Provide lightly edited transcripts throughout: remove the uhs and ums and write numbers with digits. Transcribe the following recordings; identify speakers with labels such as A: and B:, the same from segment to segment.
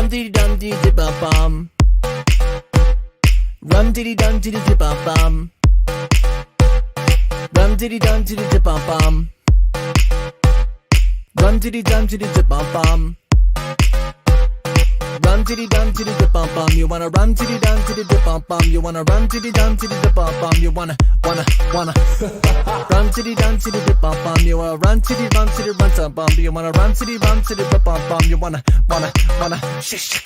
A: rum diddy dum diddy dip bum bum. Rum diddy dum diddy dip bum bum. Rum diddy dum diddy dip bum bum. Rum diddy dum diddy dip bum bum. Rum diddy dum diddy dip bum bum. You wanna run diddy dum diddy dip bum bum. You wanna run diddy dum diddy dip bum bum. You wanna run diddy dum diddy dip bum bum. You wanna run diddy run some bum. You wanna run diddy dip bum bum. You wanna shish.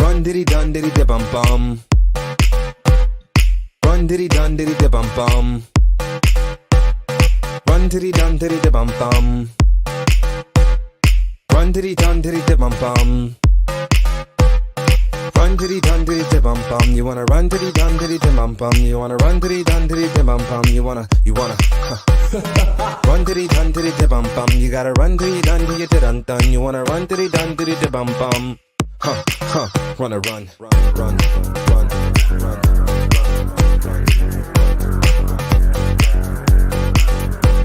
B: Run diddy dun diddy dip bum bum. Run diddy dun diddy dip bum bum. Run diddy dun diddy dip bum bum. Run diddy dun diddy dip bum bum. Run diddy dun diddy dip bum bum. You wanna run diddy dun diddy dip bum bum. You wanna run diddy dun diddy dip bum bum. You wanna run diddy dun diddy dip bum bum. You gotta run diddy dun diddy dun dun. You wanna run diddy dun diddy dip bum bum. Wanna run.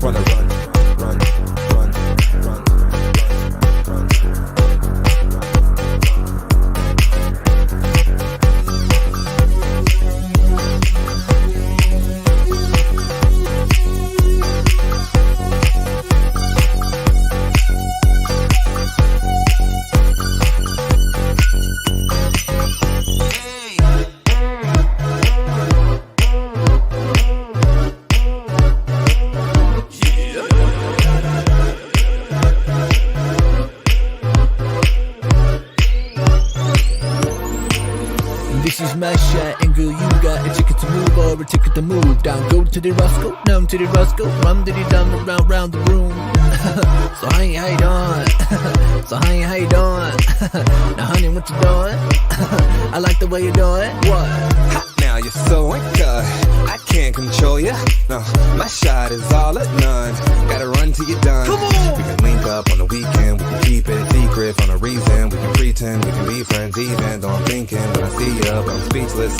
B: Wanna run.
A: This is my shot, and girl, you got a ticket to move or a ticket to move down. Go to the Roscoe, down to the Roscoe, rum diddy dum round the room. So honey, how you doing? So honey, how you doing? Now honey, what you doing? I like the way you doing. What?
B: Now you're so good, I can't control ya. No, my shot is all or none. Gotta run till you're done.
A: Come on!
B: We can link up on the weekend. We can keep it secret for no reason. We can pretend we can be friends even though I'm thinking when I see ya, but I'm speechless.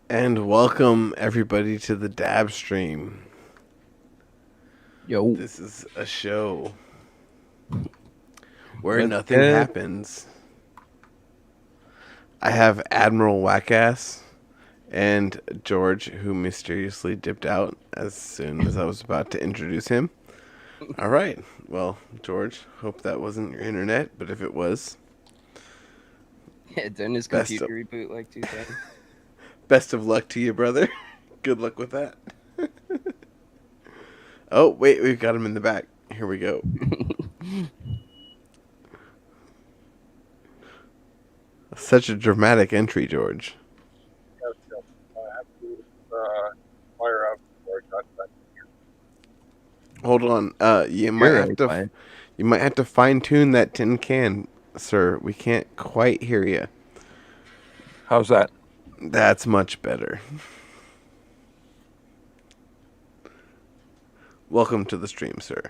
C: And welcome everybody to the Dabstream.
D: Yo.
C: This is a show where nothing happens. I have Admiral Wackass and George, who mysteriously dipped out as soon as I was about to introduce him. All right. Well, George, hope that wasn't your internet, but if it was...
D: Yeah, didn't his computer reboot like 2 times?
C: Best of luck to you, brother. Good luck with that. Oh, wait, we've got him in the back. Here we go. Such a dramatic entry, George.
E: I have to fire up before I got back here.
C: Hold on. You might have to fine tune that tin can, sir. We can't quite hear you.
E: How's that?
C: That's much better. Welcome to the stream, sir.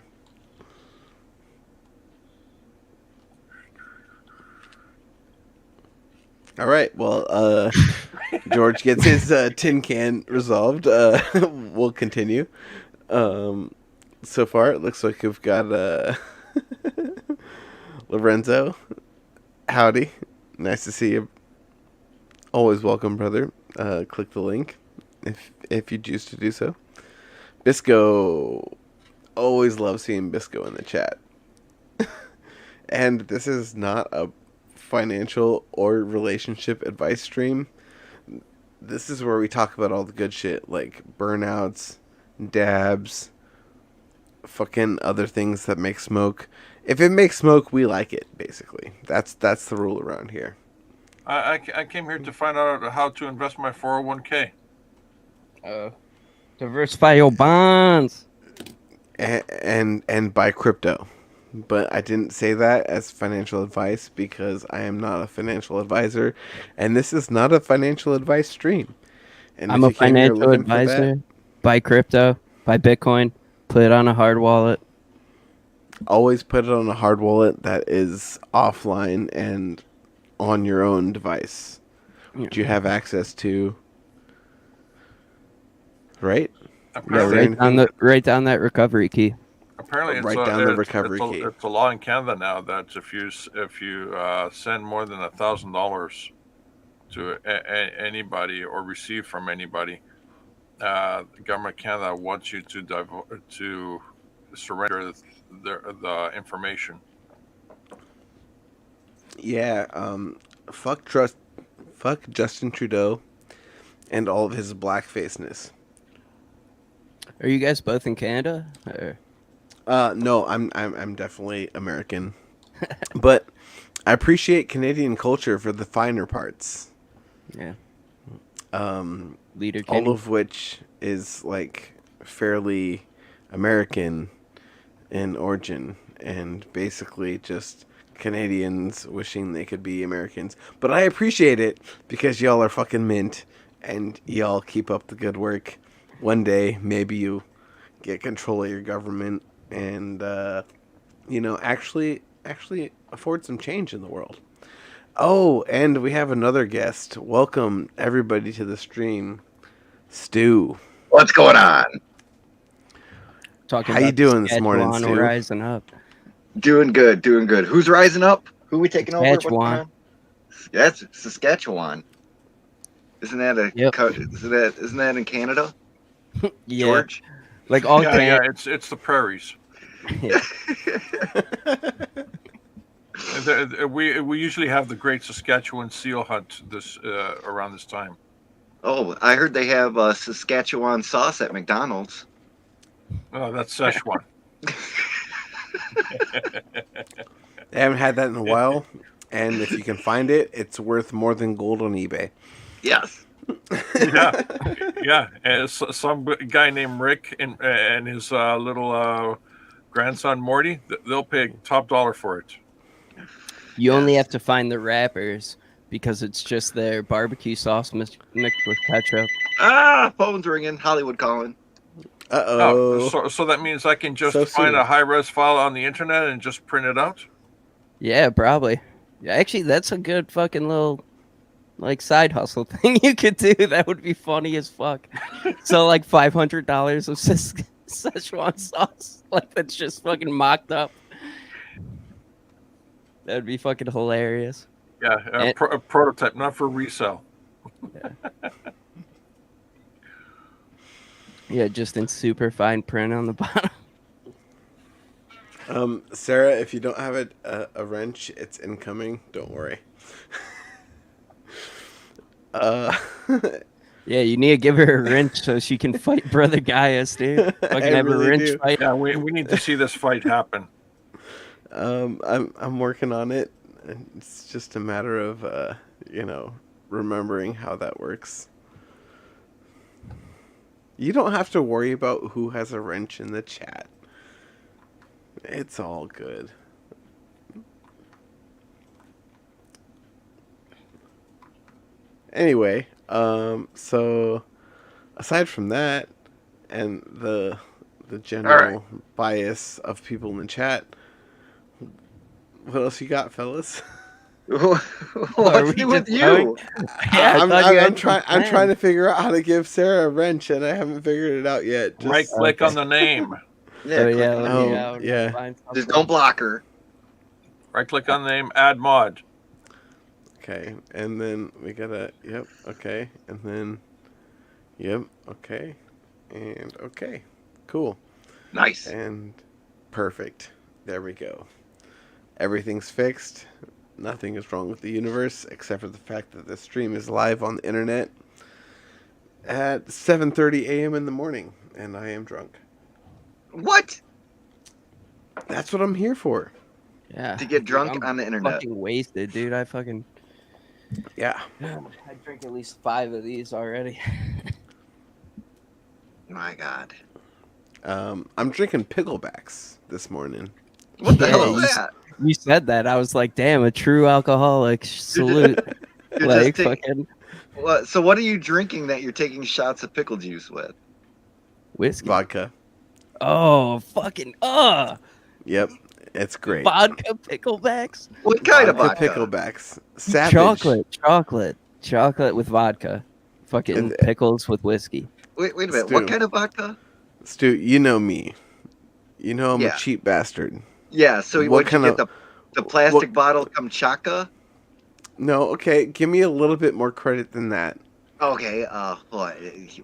C: All right. Well, George gets his tin can resolved. We'll continue. So far, it looks like we've got Lorenzo. Howdy. Nice to see you. Always welcome, brother. Click the link if you choose to do so. Bisco. Always love seeing Bisco in the chat. And this is not a financial or relationship advice stream. This is where we talk about all the good shit, like burnouts, dabs, fucking other things that make smoke. If it makes smoke, we like it, basically. That's the rule around here.
E: I came here to find out how to invest my 401k.
D: Diversify your bonds.
C: and buy crypto. But I didn't say that as financial advice because I am not a financial advisor, and this is not a financial advice stream. And
D: I'm
C: if
D: a
C: you came here
D: financial
C: looking for that,
D: advisor. Buy crypto, buy Bitcoin, put it on a hard wallet.
C: always put it on a hard wallet that is offline and on your own device, which you have access to. Right?
D: Yeah,
C: Is there anything?
D: write down that recovery key.
E: Apparently,
C: Write down the recovery key.
E: it's a law in Canada now that if you send more than $1,000 to anybody or receive from anybody, the government of Canada wants you to surrender the information.
C: Yeah. Fuck trust. Fuck Justin Trudeau, and all of his blackfaceness.
D: Are you guys both in Canada? Or...
C: No, I'm definitely American, but I appreciate Canadian culture for the finer parts.
D: Yeah.
C: All
D: Leader Kenny.
C: of which is like fairly American in origin, and basically just Canadians wishing they could be Americans. But I appreciate it because y'all are fucking mint, and y'all keep up the good work. One day, maybe you get control of your government and actually afford some change in the world. Oh, and we have another guest. Welcome everybody to the stream, Stu.
F: What's going on?
D: Talking
C: How you
D: about
C: doing this morning,
D: Saskatchewan
C: Stu?
D: rising up.
F: Doing good, doing good. Who's rising up? Who we taking over? What's going
D: Saskatchewan.
F: on? That's Saskatchewan. Isn't that
D: Yep.
F: isn't that in Canada?
D: Yeah.
F: George?
D: Like all
E: Yeah,
D: Can-
E: it's the prairies.
D: yeah.
E: We usually have the Great Saskatchewan Seal Hunt this around this time.
F: Oh, I heard they have Saskatchewan sauce at McDonald's.
E: Oh, that's Szechuan.
C: They haven't had that in a while, and if you can find it, it's worth more than gold on eBay.
F: Yes.
E: Yeah. And some guy named Rick and his little grandson Morty, they'll pay top dollar for it.
D: You only have to find the wrappers because it's just their barbecue sauce mixed with ketchup.
F: Ah, phone's ringing. Hollywood calling.
C: Uh-oh.
E: So that means I can just
C: So
E: find
C: soon.
E: a high-res file on the internet and just print it out?
D: Yeah, probably. Yeah, actually, that's a good fucking little like side hustle thing you could do. That would be funny as fuck. So like $500 of Szechuan sauce, like that's just fucking mocked up. That'd be fucking hilarious.
E: Yeah, a prototype, not for resale.
D: Yeah, just in super fine print on the bottom.
C: Sarah, if you don't have a wrench, it's incoming. Don't worry.
D: Yeah, you need to give her a wrench so she can fight Brother Gaius, dude. Fucking have
C: really
D: a wrench
C: do.
D: fight.
E: Yeah, we need to see this fight happen.
C: I'm working on it. It's just a matter of remembering how that works. You don't have to worry about who has a wrench in the chat. It's all good. Anyway, so aside from that and the general bias of people in the chat, what else you got, fellas?
F: What's new with you?
D: going? Yeah,
C: I'm trying to figure out how to give Sarah a wrench, and I haven't figured it out yet. Just,
E: Right click on the name.
F: Yeah,
D: Oh,
F: click
D: yeah,
F: on
D: let
F: it.
D: me
C: Oh,
D: out.
C: yeah.
D: Find
F: Just
D: something.
F: don't block her.
E: Right click on the name, add mod.
C: Okay, and then we gotta, yep, okay, and then, yep, okay, and okay, cool,
F: Nice.
C: and perfect. There we go. Everything's fixed. Nothing is wrong with the universe except for the fact that the stream is live on the internet at 7:30 a.m. in the morning, and I am drunk.
F: What?
C: That's what I'm here for.
D: Yeah.
F: To get drunk
D: I'm
F: on the internet.
D: Fucking wasted, dude. I
C: Yeah.
D: drank at least 5 of these already.
F: My God.
C: I'm drinking picklebacks this morning.
F: What the
D: Yeah,
F: hell is that?
D: You said that. I was like, damn, a true alcoholic. Salute.
F: You're
D: Like,
F: just
D: fucking
F: so what are you drinking that you're taking shots of pickle juice with?
D: whiskey.
C: Vodka.
D: Oh, fucking,
C: Yep, it's great.
D: vodka picklebacks.
F: What kind of
C: Vodka
F: vodka?
C: picklebacks. Savage.
D: Chocolate with vodka. Fucking
C: And-
D: pickles with whiskey.
F: Wait a minute.
C: Stu.
F: What kind of vodka?
C: Stu, you know me. You know I'm
F: Yeah.
C: a cheap bastard.
F: Yeah. So
C: What
F: what you
C: kind
F: get
C: of-
F: the plastic
C: what-
F: bottle Kamchatka?
C: No, okay, give me a little bit more credit than that.
F: Okay. What?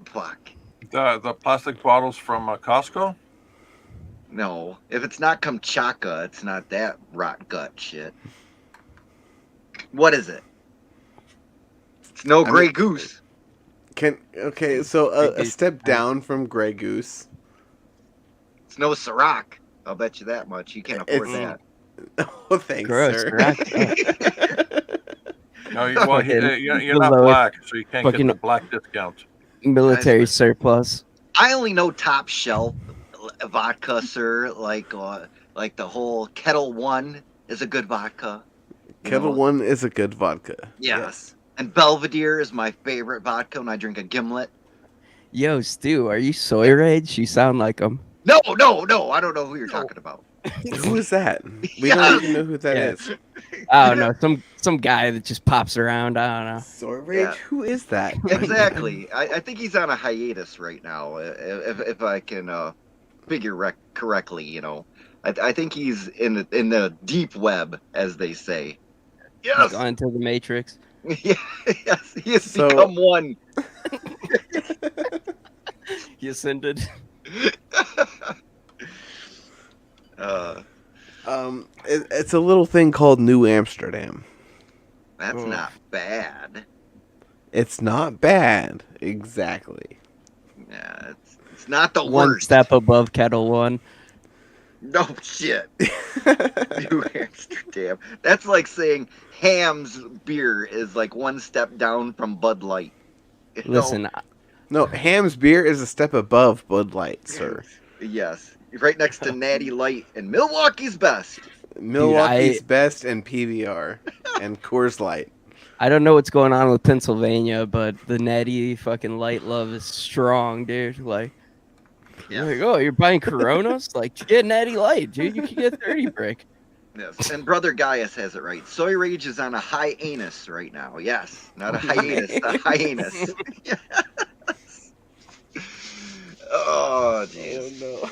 F: Fuck.
E: The plastic bottles from Costco.
F: No. If it's not Kamchatka, it's not that rot gut shit. What is it? It's no Grey Goose.
C: So a
D: Goose.
C: step down from Grey Goose.
F: It's no Ciroc. I'll bet you that much. You can't afford
C: It's-
F: that.
C: Oh, thanks,
D: Gross.
C: sir.
E: No, you're
D: The
E: not
D: lowest
E: black, so you can't get
D: fucking-
E: the black discount.
D: Military surplus.
F: I only know top shelf vodka, sir. Like the whole Kettle One is a good vodka. you
C: Kettle
F: know?
C: One is a good vodka.
F: Yes. And Belvedere is my favorite vodka when I drink a gimlet.
D: Yo, Stu, are you soy rage? You sound like him.
F: No. I don't know who you're talking about.
C: Who is that? We
F: Yeah.
C: don't even know who that
D: Yeah.
C: is.
D: I don't know. Some guy that just pops around. I don't know.
C: Soy Rage?
F: Yeah.
C: Who is that?
F: Exactly. I think he's on a hiatus right now. If I can figure correctly, you know. I think he's in the deep web, as they say. Yes.
D: Gone into the Matrix.
F: Yes. He has
C: So-
F: become one.
D: He ascended.
C: It's a little thing called New Amsterdam.
F: That's
D: Oh.
F: not bad.
C: It's not bad, exactly.
F: Yeah, it's not the
D: One
F: worst.
D: step above Kettle One.
F: No shit. New Amsterdam. That's like saying Ham's beer is like one step down from Bud Light. You know?
D: Listen,
C: No, Ham's beer is a step above Bud Light, sir.
F: Yes. Right next to Natty Light and Milwaukee's Best.
C: Milwaukee's Best and PBR and Coors Light.
D: I don't know what's going on with Pennsylvania, but the Natty fucking light love is strong, dude. Like,
F: Yeah.
D: like, oh, you're buying Coronas? Like, get Natty Light, dude. You can get 30 break.
F: Yes. And Brother Gaius has it right. Soy Rage is on a hiatus right now. Yes. Not a hiatus, a hiatus. Yes. Oh, jeez.
C: no.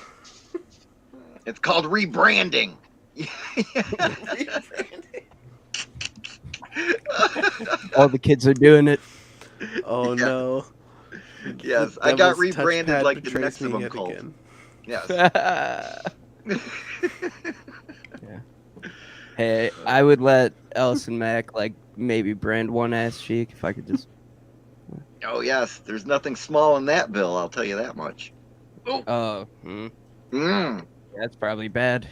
F: It's called rebranding.
D: All the kids are doing it.
C: Oh
F: Yeah.
C: no.
F: Yes,
C: The
F: I got
C: devil's
F: rebranded
C: touchpad
F: like the
C: betrays me
F: Nexivum
C: yet
F: cult.
C: again.
F: Yes.
D: Hey, I would let Ellison Mack, like, maybe brand one ass cheek if I could just.
F: Oh yes, there's nothing small in that bill. I'll tell you that much.
D: Oh,
F: Mm.
D: that's probably bad.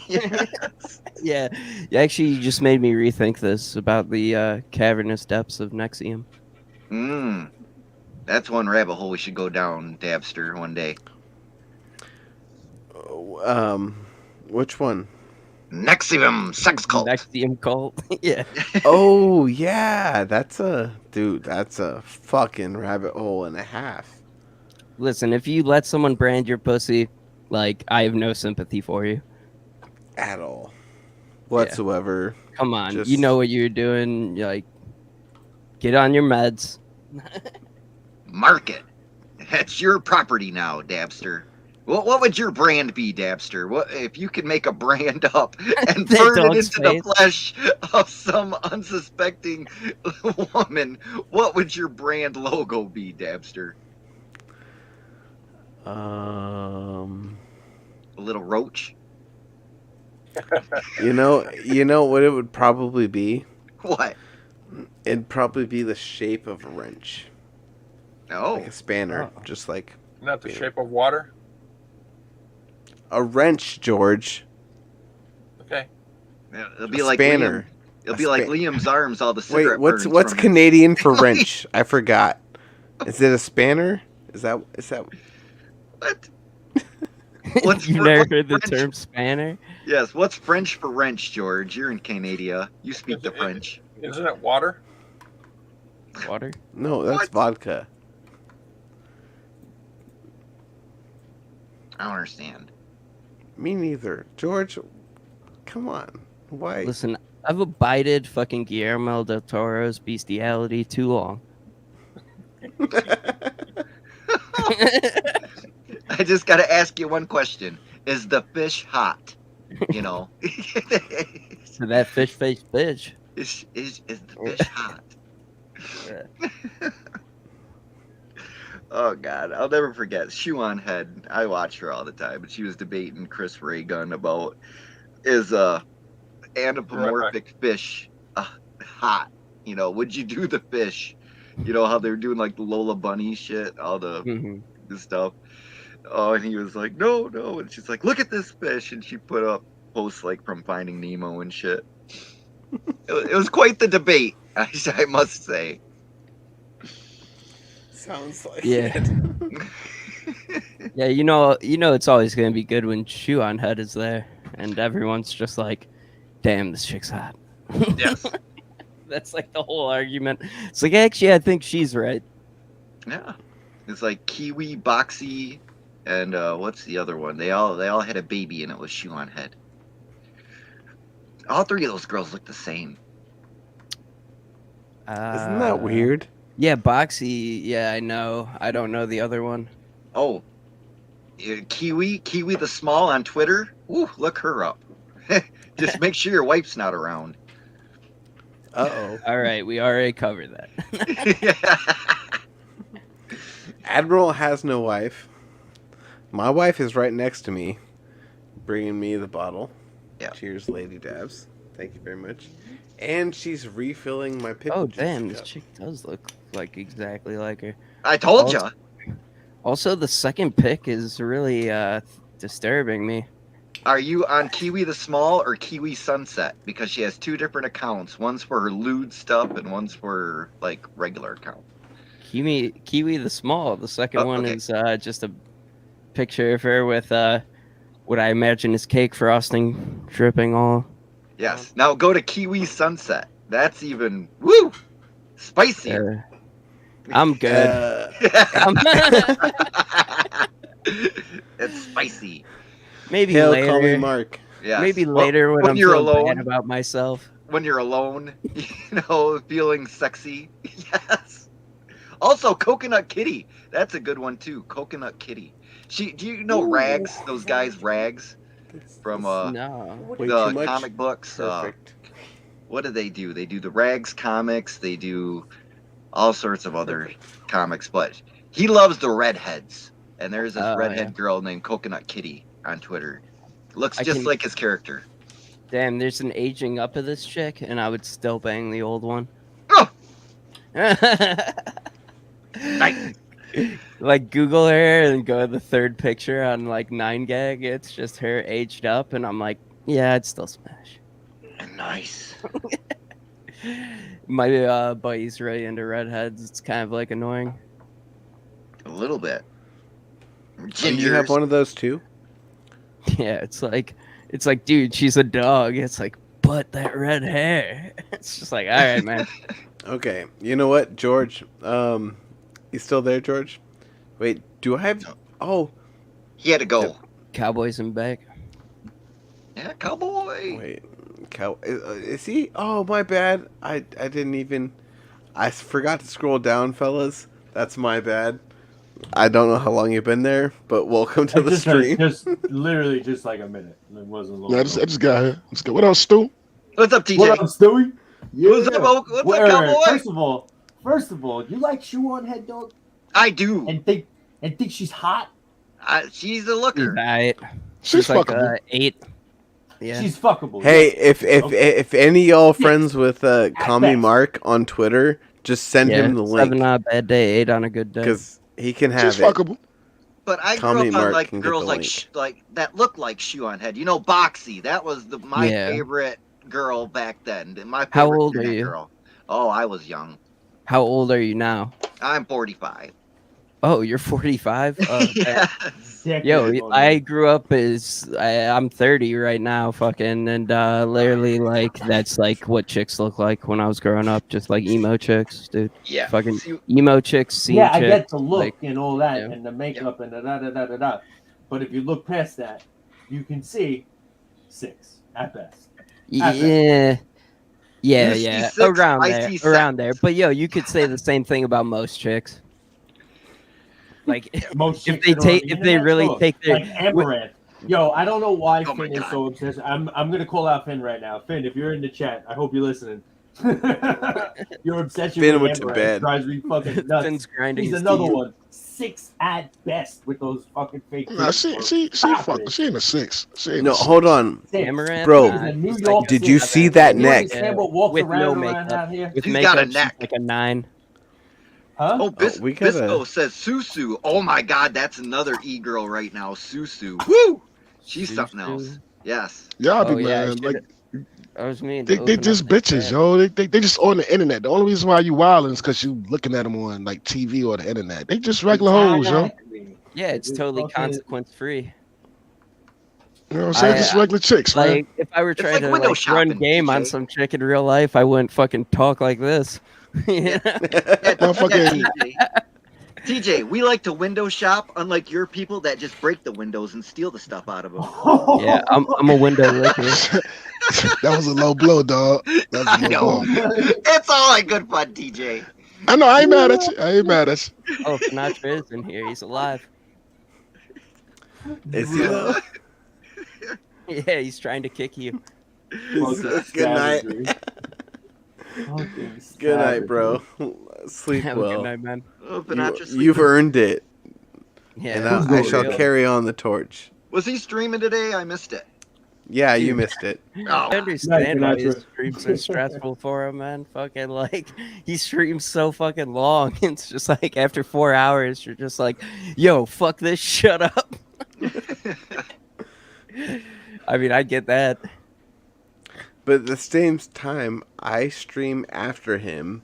F: Yes.
D: Yeah, actually, you just made me rethink this about the cavernous depths of Nexium.
F: Mm. That's one rabbit hole we should go down, Dabster, one day.
C: Which one?
F: Nexium sex cult.
D: Nexium cult. Yeah.
C: Oh yeah, that's a fucking rabbit hole and a half.
D: Listen, if you let someone brand your pussy, like, I have no sympathy for you.
C: At all. Whatsoever.
D: Come on,
C: Just-
D: you know what you're doing. You're like, get on your meds.
F: Market. That's your property now, Dabster. What would your brand be, Dabster? What if you could make a brand up and
D: That
F: burn it
D: dog's
F: into the
D: face.
F: flesh of some unsuspecting woman? What would your brand logo be, Dabster? A little roach?
C: You know what it would probably be?
F: What?
C: It'd probably be the shape of a wrench.
F: No.
C: Like a spanner.
D: Oh.
C: Just like
E: Isn't that the
C: Yeah.
E: shape of water?
C: a wrench, George.
E: Okay.
F: It'll be
C: A
F: like
C: spanner.
F: Liam, it'll be like Liam's arms, all the
C: Wait,
F: cigarette
C: what's
F: burns
C: what's
F: from it.
C: Canadian for wrench? I forgot. Is it a spanner? Is that
F: What?
D: You've never heard the term spanner?
F: Yes. What's French for wrench, George? You're in Canada. You speak the
E: Is it-
F: French.
E: Isn't it water?
D: Water?
C: No, that's
F: What?
C: vodka.
F: I don't understand.
C: Me neither. George, come on. Why?
D: Listen, I've abided fucking Guillermo del Toro's bestiality too long.
F: I just got to ask you one question: is the fish hot? You know,
D: For that fish face bitch.
F: is the fish hot? Oh God, I'll never forget. Shoe on Head. I watch her all the time, but she was debating Chris Ray Gun about is anthropomorphic fish hot? You know, would you do the fish? You know how they're doing like the Lola Bunny shit, all the stuff. Oh, and he was like, no, no, and she's like, look at this fish, and she put up posts like from Finding Nemo and shit. It was quite the debate, I must say.
C: Sounds like
D: Yeah.
C: it.
D: Yeah, you know it's always gonna be good when Shoe on Head is there, and everyone's just like, "Damn, this chick's hot."
F: Yes.
D: That's like the whole argument. It's like, actually, I think she's right.
F: Yeah. It's like Kiwi, Boxy, and what's the other one? They all had a baby, and it was Shoe on Head. All three of those girls look the same.
C: Isn't that weird?
D: Yeah, Boxy. Yeah, I know. I don't know the other one.
F: Oh, Kiwi the Small on Twitter. Ooh, look her up. Just make sure your wife's not around.
C: Uh-oh.
D: All right, we already covered that.
C: Admiral has no wife. My wife is right next to me, bringing me the bottle.
F: Yeah.
C: Cheers, Lady Dabs. Thank you very much. And she's refilling my pickle
D: Oh,
C: juice
D: damn, this
C: cup.
D: chick does look like exactly like her.
F: I told ya.
D: Also, the second pick is really disturbing me.
F: Are you on Kiwi the Small or Kiwi Sunset? Because she has two different accounts. One's for her lewd stuff and one's for her, like, regular account.
D: Kiwi the Small. The second one
F: okay.
D: is just a picture of her with what I imagine is cake frosting dripping all.
F: Yes. Now go to Kiwi Sunset. That's even, woo, spicy.
D: I'm good.
F: It's spicy.
D: Maybe
C: Hail,
D: later.
C: call me Mark.
F: Yes.
D: Maybe later when I'm
F: you're
D: feeling
F: alone.
D: bad about myself.
F: When you're alone, feeling sexy. Yes. Also, Coconut Kitty. That's a good one too. Coconut Kitty. Do you know Rags? Those guys, Rags, from
D: No.
C: Way
F: the
C: too much.
F: comic books.
C: Perfect.
F: What do? They do the Rags comics. They do all sorts of other comics. But he loves the redheads. And there's this redhead girl named Coconut Kitty on Twitter. Looks just like his character.
D: Damn, there's an aging up of this chick, and I would still bang the old one.
F: Oh! Nice.
D: Like Google her and go to the third picture on like 9gag. It's just her aged up, and I'm like, yeah, I'd still smash.
F: Nice.
D: My buddy's really into redheads. It's kind of like annoying.
F: A little bit.
C: Oh, you have one of those too?
D: Yeah, it's like, dude, she's a dog. It's like, but that red hair. It's just like, all right, man.
C: Okay, you know what, George? You still there, George? Wait, do I have? Oh,
F: He had to go.
D: Cowboys in back.
F: Yeah, cowboy.
C: wait, is he? Oh, my bad. I didn't even. I forgot to scroll down, fellas. That's my bad. I don't know how long you've been there, but welcome to the stream.
G: Just literally just like a minute. It wasn't long.
H: Yeah, I just got here. Let's go. What else, Stu?
F: What's up, TJ?
G: What up, Stewie?
F: What's up, cowboy?
G: First of all, you like Shoe on Head, dog?
F: I do.
G: And think she's hot?
F: She's a looker.
D: Right.
H: She's
D: like
H: fuckable.
D: 8. Yeah.
G: She's fuckable.
C: Hey, if
G: Okay.
C: if any of y'all friends with Call Me
G: best.
C: Mark on Twitter, just send him the
D: 7
C: link
D: on a bad day, 8 on a good day.
C: because he can have
H: She's
C: it.
H: fuckable.
F: But I
C: Call
F: grew
C: me
F: up on
C: Mark
F: like
C: can get
F: girls
C: the
F: like
C: link.
F: like that look like Shoe on Head. You know, Boxy. That was my
D: Yeah.
F: favorite girl back then. My
D: How
F: favorite
D: old are
F: internet
D: you?
F: Girl. Oh, I was young.
D: How old are you now?
F: I'm 45.
D: Oh, you're 45?
F: Yes.
G: decades
D: Yo,
G: on
D: I
G: this.
D: grew up I'm 30 right now, fucking, and literally like that's like what chicks look like when I was growing up, just like emo chicks, dude.
F: Yeah.
D: Fucking
F: See,
D: emo chicks, scene
G: Yeah, I
D: chicks,
G: get the look
D: like,
G: and all that,
D: yeah.
G: and the makeup and the da da da da da. But if you look past that, you can see 6 at best.
D: Yeah, yeah,
F: you see
D: yeah,
F: 6,
D: around
F: I
D: there,
F: see
D: around
F: 7.
D: there. But yo, you could say the same thing about most chicks. Like
G: Most
D: if
G: chicks
D: they
G: that are on
D: take,
G: the
D: if they
G: internet,
D: really
G: sure.
D: take their,
G: Like Amaranth. Yo, I don't know why
F: Oh my
G: Finn is
F: God.
G: so obsessed. I'm gonna call out Finn right now. Finn, if you're in the chat, I hope you're listening. Your obsession
C: Finn
G: with
C: went to
G: Amaranth
C: bed.
G: drives me fucking nuts.
D: Finn's grinding
G: He's
D: his
G: another
D: teeth.
G: one. 6 at best with those fucking fake
H: Nah,
G: tits,
H: she
G: bro.
H: she
G: Stop
H: fuck.
G: it.
H: She in the 6. She in
C: No,
H: the 6.
C: hold on.
G: 6.
D: Amaranth,
C: Bro,
G: She's a New
D: she's
G: York
C: did you
G: 6.
C: see that
G: You
C: neck?
G: understand what walks
D: with no
G: around
D: makeup.
G: here?
D: With
F: She's got a
D: makeup, she's
F: neck.
D: like a 9.
G: Huh?
F: Oh,
C: we gotta-
F: Bisco says Susu. Oh my God, that's another e-girl right now. Susu. Woo! She's something else. Yes.
H: Y'all
D: Oh
H: be
D: yeah,
H: man, like
D: I was meaning
H: they
D: to open
H: just
D: up the
H: bitches,
D: chat.
H: yo. They just on the internet. The only reason why you wilding is because you looking at them on like TV or the internet. They just regular hoes, yo.
G: Exactly.
D: Yeah, it's
G: Just
D: totally
G: fucking-
D: consequence free.
H: You know what I'm saying? Just regular chicks, man.
D: Like if I were trying
F: like
D: to
F: window
D: like run
F: shopping,
D: game on
F: TJ.
D: some chick in real life, I wouldn't fucking talk like this. You know?
H: Motherfucking
F: TJ, we like to window shop, unlike your people that just break the windows and steal the stuff out of them.
D: Yeah, I'm a window licker.
H: that was a low blow, dog. That was
F: I
H: a low
F: know.
H: blow.
F: It's all in good fun, TJ.
H: I know. I ain't mad at you. I ain't mad at you.
D: Oh, Sinatra is in here. He's alive.
C: Is he though?
D: Yeah, he's trying to kick you.
C: Good night. Good night, bro. Sleep
D: Have a
C: well.
D: good night, man.
F: Oh, Sinatra
C: You've
F: sleeping.
C: earned it,
D: Yeah,
C: and
G: Who's
C: I
G: going
C: shall
G: real?
C: carry on the torch.
F: Was he streaming today? I missed it.
C: Yeah, you missed it.
D: I
F: Oh,
D: understand why his
G: Sinatra.
D: streams are stressful for him, man. Fucking like he streams so fucking long. It's just like after 4 hours, you're just like, yo, fuck this, shut up. I mean, I get that.
C: But at the same time, I stream after him,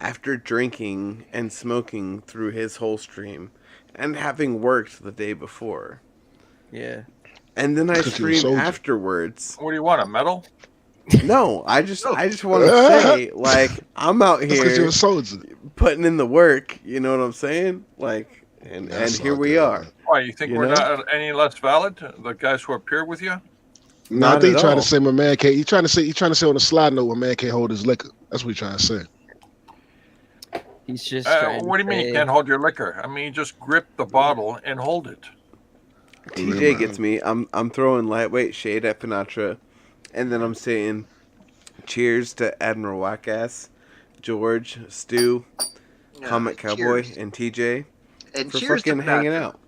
C: after drinking and smoking through his whole stream, and having worked the day before.
D: Yeah.
C: And then I
H: Because you're a
C: stream
H: soldier.
C: afterwards.
E: What do you want? A medal?
C: No, I just want to say, like, I'm out
H: That's because you're
C: here
H: a soldier.
C: putting in the work. You know what I'm saying? Like, and
H: That's
C: here
H: all
C: we
H: good,
C: are.
H: man.
E: Why, you think
C: You
E: we're
C: know?
E: not any less valid? The guys who appear with you?
H: No, I
C: Not
H: think
C: at
H: he's trying
C: all.
H: to say my man can't. He's trying to say on the slide note, my man can't hold his liquor. That's what he's trying to say.
D: He's just trying
E: What do
D: to
E: you mean you
D: say-
E: can't hold your liquor? I mean, you just grip the bottle and hold it.
C: TJ gets me. I'm throwing lightweight shade at Finatra, and then I'm saying, cheers to Admiral Wackass, George, Stu, Comet Cowboy,
F: cheers.
C: and TJ
F: And
C: for
F: cheers to
C: fucking hanging
F: Sinatra.
C: out.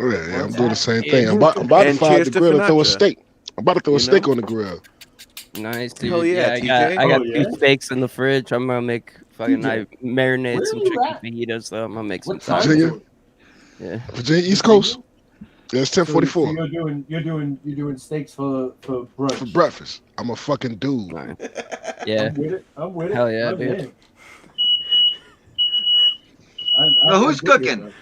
H: Yeah, I'm doing the same thing. I'm about to
C: And
H: fire
C: cheers
H: the
C: to
H: grill and throw a
C: Sinatra.
H: steak. I'm about to throw a
C: You
H: steak
C: know?
H: on the grill.
D: Nice, dude.
C: Hell yeah,
D: I
C: TJ.
D: got
G: Oh,
D: 2
G: yeah?
D: steaks in the fridge. I'm gonna make fucking
G: TJ,
D: I marinate
G: where
D: some
G: are you
D: chicken
G: at?
D: fajitas though. I'm gonna make some
G: What time
D: tacos.
H: Virginia?
G: is it?
D: Yeah.
H: Virginia East Coast. Yeah, it's
G: So
H: 10:44
G: you're doing steaks for brunch.
H: for breakfast. I'm a fucking dude.
D: Nice. Yeah.
G: I'm with it.
D: Hell yeah,
G: I'm
D: dude.
G: in.
F: Now, who's
G: I'm with
F: cooking?
G: you, bro.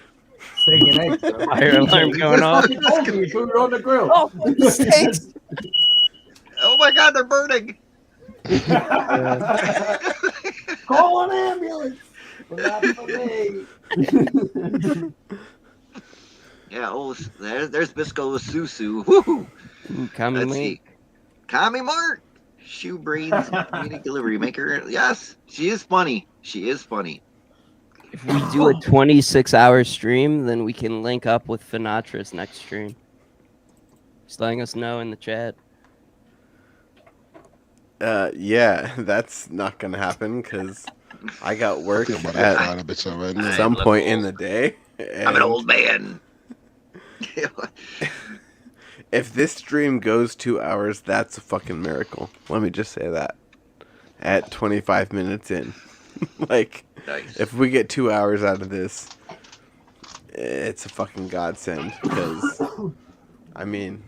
G: Steak and eggs. Bro.
D: Fire alarm going off.
G: Fucking told me we were on the grill.
D: Oh, steaks.
F: Oh my God, they're burning.
G: Call an ambulance. Not for me.
F: Yeah, there's Bisco with Susu. Woo!
D: Coming
F: Let's
D: late.
F: see. Kami Mart, Shoe Brains Community Delivery Maker. Yes, she is funny. She is funny.
D: If we do a 26-hour stream, then we can link up with Finatra's next stream. Just letting us know in the chat.
C: Yeah, that's not gonna happen because I got
H: I
C: work
H: think I'm about to
C: at
H: fire that bitch up right now.
C: some
F: I'm
C: point
F: old.
C: in the day.
F: I'm an
C: and
F: old man.
C: If this stream goes 2 hours, that's a fucking miracle. Let me just say that. At 25 minutes in. Like,
F: Nice.
C: if we get 2 hours out of this, it's a fucking godsend. Because, I mean,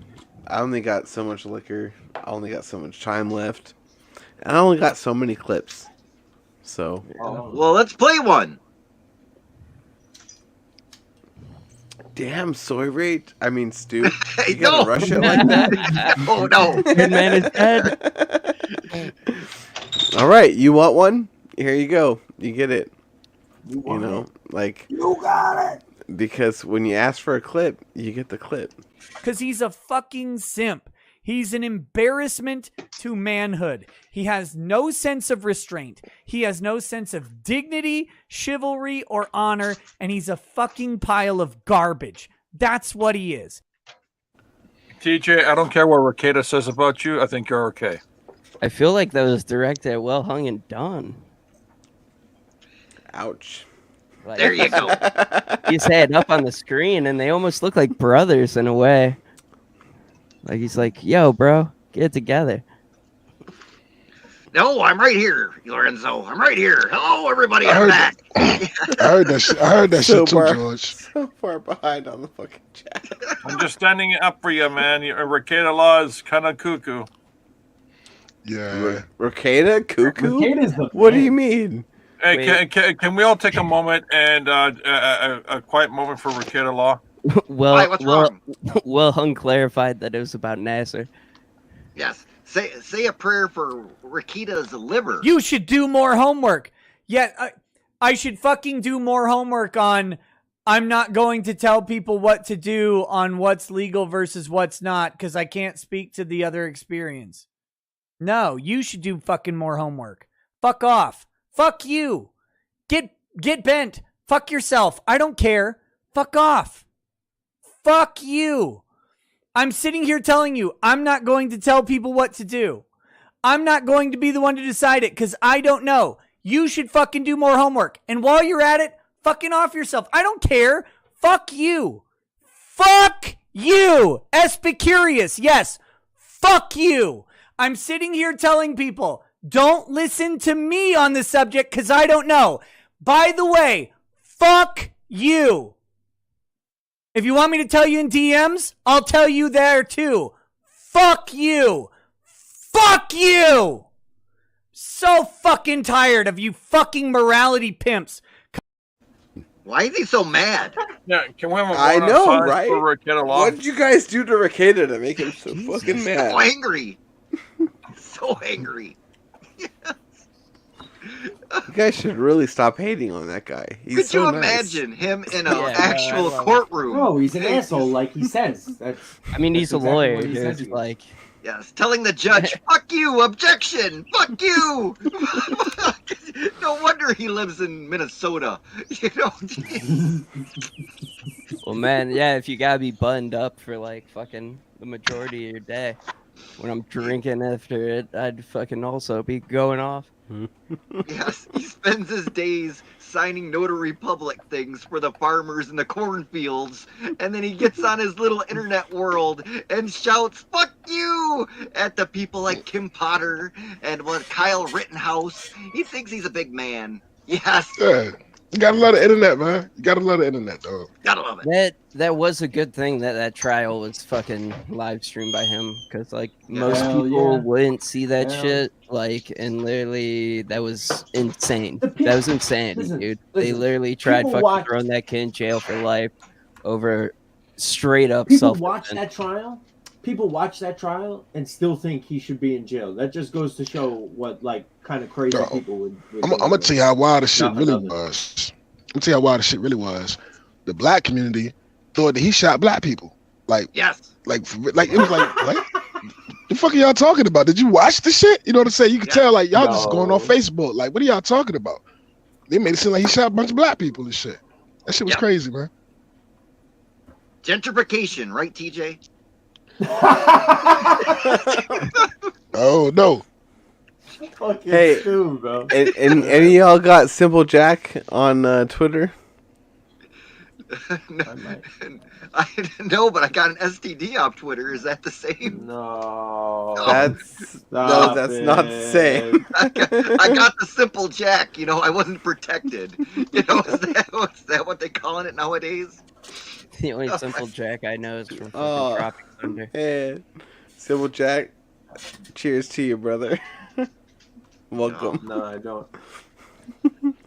C: I only got so much liquor. I only got so much time left. And I only got so many clips. So,
F: Well, let's play one.
C: Damn, soy rate. I mean, Stu. You
F: No.
C: gotta rush it like that?
F: Oh no.
D: Good man is dead.
C: All right, you want one? Here you go. You get it. You know, like
G: You got it.
C: because when you ask for a clip, you get the clip.
I: Because he's a fucking simp. He's an embarrassment to manhood. He has no sense of restraint. He has no sense of dignity, chivalry, or honor, and he's a fucking pile of garbage. That's what he is.
E: TJ, I don't care what Rakeda says about you. I think you're okay.
D: I feel like that was directed at Well Hung and Done.
C: Ouch.
D: Like,
F: There you go.
D: he's had up on the screen, and they almost look like brothers in a way. Like he's like, "Yo, bro, get it together."
F: No, I'm right here, Lorenzo. I'm right here. Hello, everybody.
H: I
F: I'm
H: heard
F: back.
H: I heard that shit. I heard that
C: So
H: shit too,
C: far-
H: George.
C: So far behind on the fucking chat.
E: I'm just standing up for you, man. Rakeda Law is kind of cuckoo.
H: Yeah.
C: Rakeda? Cuckoo?
G: Rakeda's the
C: What do
G: man.
C: you mean?
E: Hey,
D: Wait.
E: can we all take a moment and a quiet moment for Rakeda Law?
F: Why? What's wrong?
D: Well Hung clarified that it was about Nasser.
F: Yes. Say a prayer for Rakita's liver.
I: You should do more homework. Yeah, I should fucking do more homework on I'm not going to tell people what to do on what's legal versus what's not because I can't speak to the other experience. No, you should do fucking more homework. Fuck off. Fuck you. Get bent. Fuck yourself. I don't care. Fuck off. Fuck you. I'm sitting here telling you I'm not going to tell people what to do. I'm not going to be the one to decide it because I don't know. You should fucking do more homework. And while you're at it, fucking off yourself. I don't care. Fuck you. Fuck you. Epicurious. Yes. Fuck you. I'm sitting here telling people, don't listen to me on the subject because I don't know. By the way, fuck you. If you want me to tell you in DMs, I'll tell you there too. Fuck you. Fuck you. So fucking tired of you fucking morality pimps.
F: Why is he so mad?
E: Yeah, can we have a
C: I
E: moment
C: know,
E: of silence
C: right?
E: for Rakeda Law?
C: What did you guys do to Rakeda to make him so fucking
F: So
C: mad?
F: angry. So angry.
C: You guys should really stop hating on that guy. He's
F: Could
C: so
F: you
C: nice.
F: imagine him in
D: Yeah,
F: an
D: no,
F: actual
D: I love it.
F: courtroom?
G: No, he's an asshole, like he says. That's.
D: I mean, he's
G: That's
D: a
G: exactly
D: lawyer.
G: what he says
D: It's
G: he is.
D: like,
F: Yes, telling the judge, fuck you, objection, fuck you. No wonder he lives in Minnesota. You know,
D: well, man, yeah. If you gotta be buttoned up for like fucking the majority of your day, when I'm drinking after it, I'd fucking also be going off.
F: yes, he spends his days signing notary public things for the farmers in the cornfields, and then he gets on his little internet world and shouts "fuck you" at the people like Kim Potter and Kyle Rittenhouse. He thinks he's a big man. Yes,
H: Yeah. You gotta love the internet, man. You gotta love the internet, dog.
F: gotta love it.
D: That was a good thing that trial was fucking live streamed by him because like most
G: Hell
D: people
G: yeah.
D: wouldn't see that
G: Hell.
D: shit like and literally that was insane.
G: The peop-
D: That was insanity,
G: Listen,
D: dude. They
G: listen,
D: literally tried
G: people
D: fucking
G: watch-
D: throwing that kid in jail for life over straight up
G: People
D: self
G: watch that trial. People watch that trial and still think he should be in jail. That just goes to show what like kind of crazy
H: No.
G: people would.
H: I'm gonna tell you how wild the shit
G: Nothing,
H: really
G: nothing.
H: was. I'm gonna tell you how wild the shit really was. The black community thought that he shot black people. Like
F: Yes,
H: it was like the fuck are y'all talking about? Did you watch the shit? You know what I'm saying? You could
F: Yeah.
H: tell like y'all just going on
G: No.
H: Facebook. Like, what are y'all talking about? They made it seem like he shot a bunch of black people and shit. That shit was
F: Yeah.
H: crazy, man.
F: gentrification, right, TJ?
H: Oh no.
G: Fucking
C: Hey.
G: Stu, bro.
C: And any of y'all got Simple Jack on Twitter?
F: No,
G: I might.
F: I no, but I got an STD off Twitter. Is that the same?
G: No.
C: That's no,
G: Stop
C: that's not the
G: it.
C: same.
F: I got the simple Jack. You know, I wasn't protected. You know, is that what they calling it nowadays?
D: The only simple jack I know is from fucking
C: Oh.
D: Tropic Thunder.
C: Yeah. Simple Jack, cheers to you, brother. Welcome.
G: No, I don't.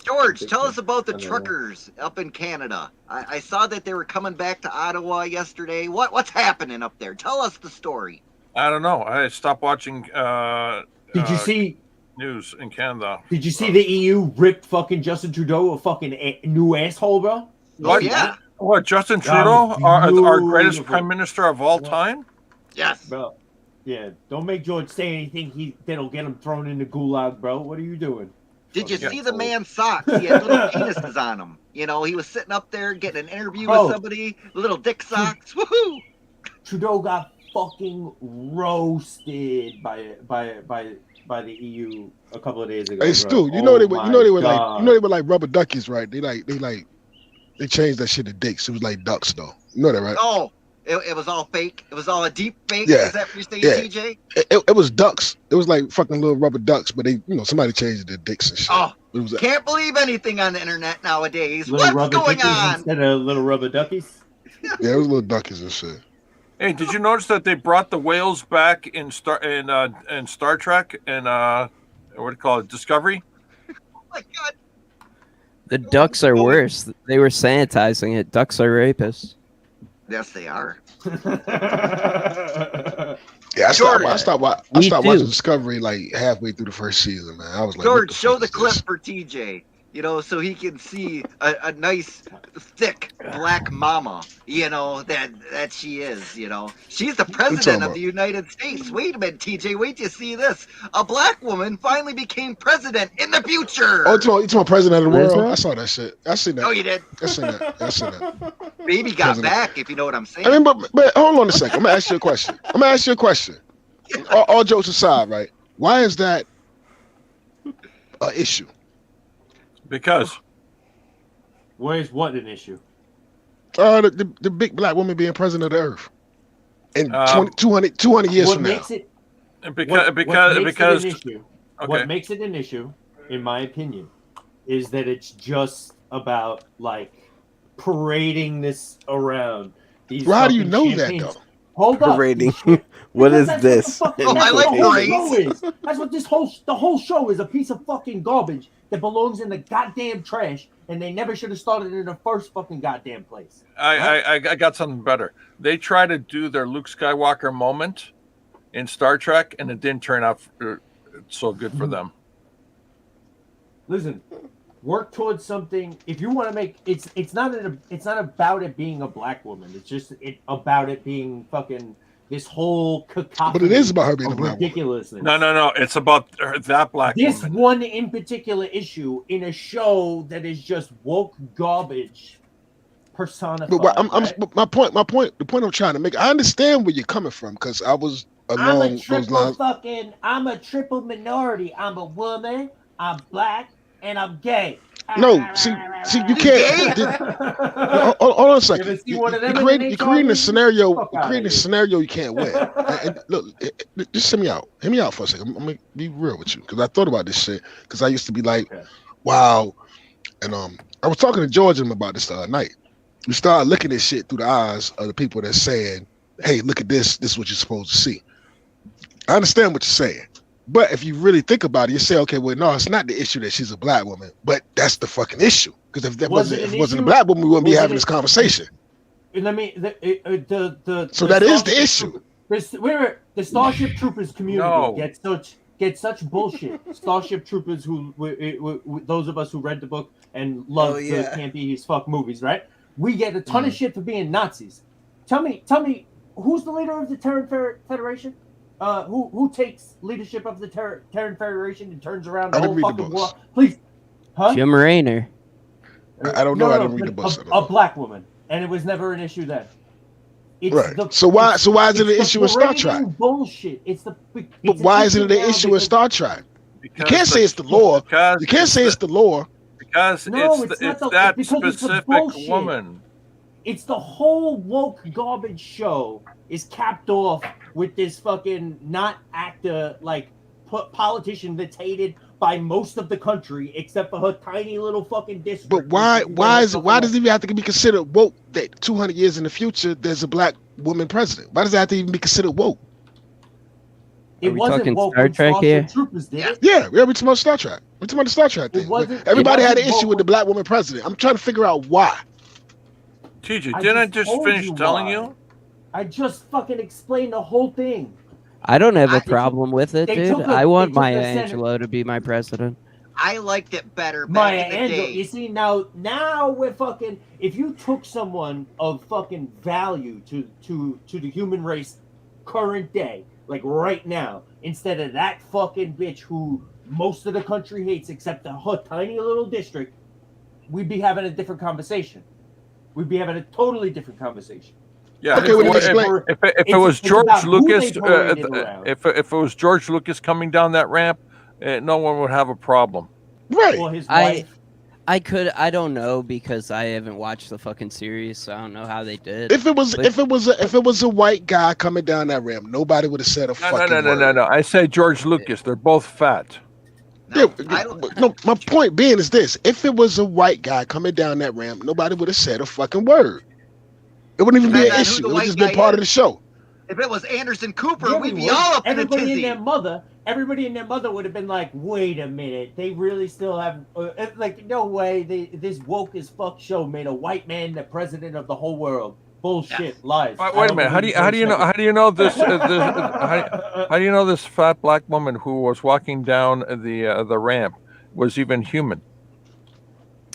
F: George, tell us about the truckers up in Canada. I saw that they were coming back to Ottawa yesterday. What's happening up there? Tell us the story.
E: I don't know. I stopped watching
G: Did you see?
E: news in Canada.
G: Did you see the EU ripped fucking Justin Trudeau a fucking new asshole, bro?
F: Oh, yeah.
E: What, Justin
G: That
E: Trudeau,
G: was
E: our greatest
G: beautiful.
E: prime minister of all time?
F: Yes.
G: Bro. Yeah, don't make George say anything that'll get him thrown in the gulag, bro. What are you doing?
F: Did you
E: Yeah.
F: see the man's socks? He had little penises on him. You know, he was sitting up there getting an interview
G: Bro.
F: with somebody. Little dick socks. Woohoo!
G: Trudeau got fucking roasted by the EU a couple of days ago.
H: Hey,
G: bro.
H: Stu,
G: Oh my
H: they were
G: God.
H: like rubber duckies, right? They changed that shit to dicks. It was like ducks, though. You know that, right?
F: Oh, it was all fake. It was all a deep fake.
H: Yeah.
F: Is that what you're saying,
H: Yeah.
F: TJ?
H: It was ducks. It was like fucking little rubber ducks, but they, somebody changed it to dicks and shit.
F: Oh,
H: It was
F: can't believe anything on the internet nowadays.
G: Little
F: What's
G: rubber
F: going
G: duckies
F: on?
G: instead of little rubber duckies?
H: yeah, it was little duckies and shit.
E: Hey, did you notice that they brought the whales back in Star Trek and what do you call it, Discovery?
F: Oh my God.
D: The ducks are worse. They were sanitizing it. Ducks are rapists.
F: Yes, they are.
H: Yeah, I stopped
D: Me
H: watching
D: too.
H: Discovery like halfway through the first season, man. I was like,
F: George,
H: what the
F: show
H: fuck
F: the
H: is
F: clip
H: this?
F: for TJ. You know, so he can see a nice, thick black mama. You know that she is. You know, she's the president of
H: about?
F: the United States. Wait a minute, TJ. Wait till you see this. A black woman finally became president in the future.
H: Oh, you talking about president of the
D: Is
H: world?
D: that?
H: I saw that shit. I seen that.
F: Oh, you did.
H: I seen that.
F: Baby got
H: President.
F: back, if you know what I'm saying.
H: I mean, but hold on a second. I'm gonna ask you a question. All jokes aside, right? Why is that an issue?
E: Because
G: Where's what an issue?
H: The big black woman being president of the earth. And 200 years
G: What
H: from now.
G: makes it?
E: because
G: What makes it an issue?
E: okay.
G: What makes it an issue, in my opinion, is that it's just about like parading this around. These
H: Well, how do you
G: fucking
H: know that,
G: champagnes.
H: though?
G: Hold up.
C: Parading.
G: Because
C: What is
G: that's
C: this?
G: What the
F: Oh, I like
G: the whole
F: parades.
G: show is. That's what the whole show is, a piece of fucking garbage that belongs in the goddamn trash, and they never should have started in the first fucking goddamn place.
E: I got something better. They try to do their Luke Skywalker moment in Star Trek, and it didn't turn out so good for them.
G: Listen, work towards something. If you want to make it's not about it being a black woman. It's just about it being fucking this whole cacophony.
H: But it is about her being
G: of
H: a black woman.
G: ridiculousness.
E: No. It's about that black
G: This
E: woman.
G: one in particular issue in a show that is just woke garbage personified.
H: But
G: right?
H: the point I'm trying to make, I understand where you're coming from, because I was along those lines.
G: I'm a triple minority. I'm a woman, I'm black, and I'm gay.
H: No, see, you can't. Hold on a second.
G: ever see one of them
H: You're
G: in
H: creating
G: the
H: a
G: HR?
H: scenario.
G: Fuck
H: You're
G: outta
H: creating a
G: here.
H: scenario you can't win. And look, just hear me out. Hear me out for a second. I'm gonna be real with you, because I thought about this shit. Because I used to be like,
G: Okay.
H: wow. And I was talking to George and him about this the other night. We started looking at shit through the eyes of the people that's saying, "Hey, look at this. This is what you're supposed to see." I understand what you're saying. But if you really think about it, you say, okay, well, no, it's not the issue that she's a black woman, but that's the fucking issue. Because if that
G: Was it
H: wasn't, if
G: an
H: it wasn't a
G: issue?
H: black woman, we wouldn't be
G: Was it
H: having
G: a-
H: this conversation.
G: And I mean,
H: So that is the issue.
G: The Starship Troopers community
E: No.
G: gets such bullshit. Starship Troopers, who those of us who read the book and love the campy as fuck movies, right? We get a ton of shit for being Nazis. Tell me, who's the leader of the Terran Federation? Who takes leadership of the Terran Federation and turns around the
H: I didn't
G: whole
H: read the
G: fucking
H: books.
G: war? Please, huh?
D: Jim Raynor.
H: I don't know. I didn't read the
G: but
H: books.
G: A black woman, and it was never an issue then. It's
H: Right.
G: the-
H: So why is it
G: it's
H: an
G: the
H: issue in Star
G: parading
H: Trek?
G: Bullshit.
H: But why isn't it an issue in Star Trek? You can't say it's the lore. You can't say it's the lore.
E: Because
G: No,
E: it's
G: it's not
E: that
G: because it's the
E: specific
G: bullshit.
E: woman.
G: It's the whole woke garbage show is capped off with this fucking not actor like politician that's hated by most of the country except for her tiny little fucking district.
H: But why does it even have to be considered woke that 200 years in the future there's a black woman president? Why does that have to even be considered woke?
G: It
D: Are we
G: wasn't
D: talking
G: woke
D: Star
G: when
D: Trek
G: Starship
D: here?
G: Troopers did it.
H: Yeah, we already talking about Star Trek. We're talking about the Star Trek
G: It
H: thing.
G: wasn't-
H: Everybody
G: it
H: had an
G: wasn't
H: issue with the black woman president. I'm trying to figure out why.
E: TJ,
G: I
E: didn't I
G: just
E: just
G: told
E: finish
G: you
E: telling
G: why.
E: you?
G: I just fucking explained the whole thing.
D: I don't have a
F: I-
D: problem with it,
G: they
D: dude.
G: took a-
D: I want
G: they took
D: Maya
G: the Senate-
D: Angelou to be my president.
F: I liked it better back
G: Maya
F: in the
G: Angelou.
F: day.
G: You see, now we're fucking. If you took someone of fucking value to the human race, current day, like right now, instead of that fucking bitch who most of the country hates except her tiny little district, we'd be having a different conversation. We'd be having a totally different conversation.
E: Yeah.
H: Okay, well, explain.
E: If it
G: It's-
E: was
G: it's
E: George
G: about who
E: Lucas,
G: they paraded around.
E: if it was George Lucas coming down that ramp, no one would have a problem.
H: Right.
G: Or his
D: I-
G: wife.
D: I don't know because I haven't watched the fucking series, so I don't know how they did.
H: If it was
D: But-
H: if it was a white guy coming down that ramp, nobody would have said a
E: No,
H: fucking word.
E: no. I say George Lucas. They're both fat.
F: No,
H: Yeah, no, my point being is this: if it was a white guy coming down that ramp, nobody would have said a fucking word. It wouldn't even be
F: Depends
H: an
F: on who
H: issue.
F: the
H: It would
F: white
H: just been
F: guy
H: part of
F: is.
H: the show.
F: if it was Anderson Cooper,
G: Yeah,
F: we'd
G: we
F: be
G: would.
F: all up in a
G: Everybody
F: tizzy.
G: and their mother would have been like, "Wait a minute, they really still have like no way. This woke as fuck show made a white man the president of the whole world. Bullshit, lies."
E: Wait a minute. How do you know this? How do you know this fat black woman who was walking down the ramp was even human?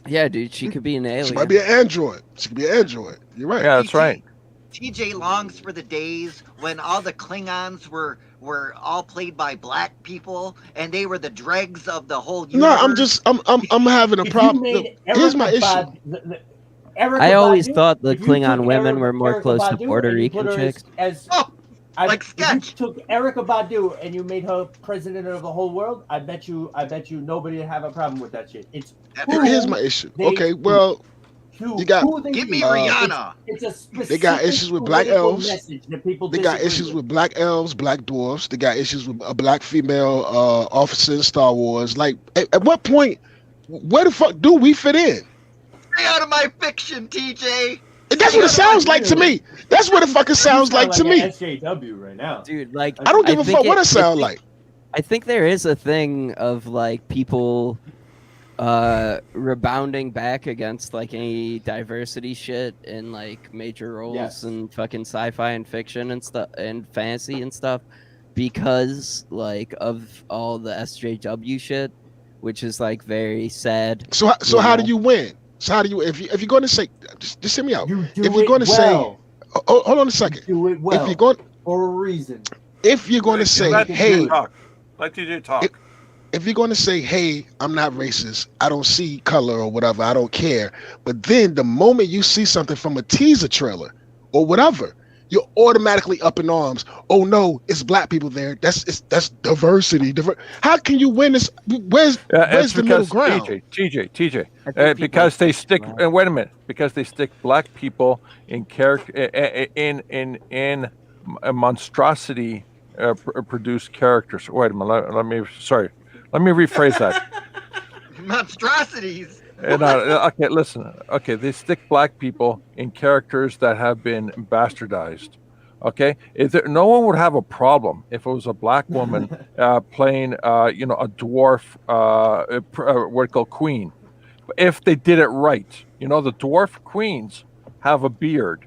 D: Yeah, dude, she could be an
H: She
D: alien.
H: might be an android. She could be an android. You're right.
E: Yeah, that's right.
F: TJ longs for the days when all the Klingons were all played by black people and they were the dregs of the whole universe.
H: No, I'm having a
G: If you
H: problem.
G: made
H: Look, here's my
G: Erykah
H: issue.
G: Badu- Erykah
D: I always
G: Badu,
D: thought the
G: if you
D: Klingon
G: took
D: women were more
G: Erykah
D: close to
G: Badu
D: Puerto
G: and you put
D: Rican
G: her
D: chicks.
F: Like
G: if
F: sketch.
G: you took Erykah Badu and you made her president of the whole world, I bet you nobody would have a problem with that shit. It's
H: Here's my issue.
G: They-
H: Okay, well, you got-
G: who they
F: Give me
G: use.
F: Rihanna.
G: It's a specific
H: They got issues with black
G: political
H: elves.
G: message that people
H: they got
G: disagree
H: issues with black elves, black dwarfs. They got issues with a black female officer in Star Wars. Like, at what point, where the fuck do we fit in?
F: Stay out of my fiction, TJ.
H: And that's what it sounds like to me. That's what it fucking sounds like to me.
G: an SJW right now.
D: Dude, like
H: I don't give a
D: think
H: fuck what it
D: I
H: sounds
D: think-
H: like.
D: I think there is a thing of like people rebounding back against like any diversity shit in like major roles
G: Yes.
D: and fucking sci-fi and fiction and stuff and fantasy and stuff because like of all the SJW shit, which is like very sad.
H: So how do you win? So how do you if you're going to say just hear me out?
G: You do
H: If you're
G: it
H: going to say
G: well.
H: hold on a second.
G: Do it well
H: If you're going
G: for a reason.
H: if you're going to say
E: Let
H: hey
E: TJ talk.
H: if you're going to say, hey, I'm not racist, I don't see color or whatever, I don't care. But then the moment you see something from a teaser trailer or whatever, you're automatically up in arms. Oh no, it's black people there. That's diversity. How can you win this? Where's
E: It's
H: the middle
E: because
H: ground?
E: TJ,
D: I think
E: because
D: people-
E: they stick. Wait a minute, because they stick black people in character in monstrosity produced characters. Wait a minute. Let me rephrase that.
F: Monstrosities.
E: Okay, listen. Okay, they stick black people in characters that have been bastardized. Okay, no one would have a problem if it was a black woman playing, a dwarf, what they call queen. If they did it right, the dwarf queens have a beard.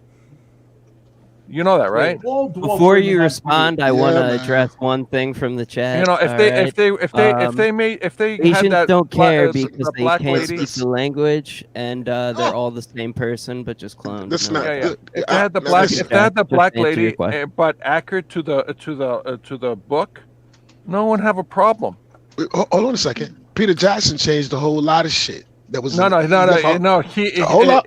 E: You know that, right?
D: Before you respond, I want to
H: man.
D: address one thing from the chat.
E: If they had
D: Asians
E: that
D: don't
E: black-
D: care
E: the
D: because they
E: black
D: can't
E: lady-
D: speak the language, and they're all the same person, but just cloned.
H: That's
D: No.
H: not-
E: Yeah.
H: Look,
E: If they had the
H: now
E: black,
H: this-
E: if they had the black
D: Just answer your
E: lady,
D: question.
E: but accurate to the book, no one have a problem.
H: Hold on a second. Peter Jackson changed a whole lot of shit. That was
E: No.
H: Hold up.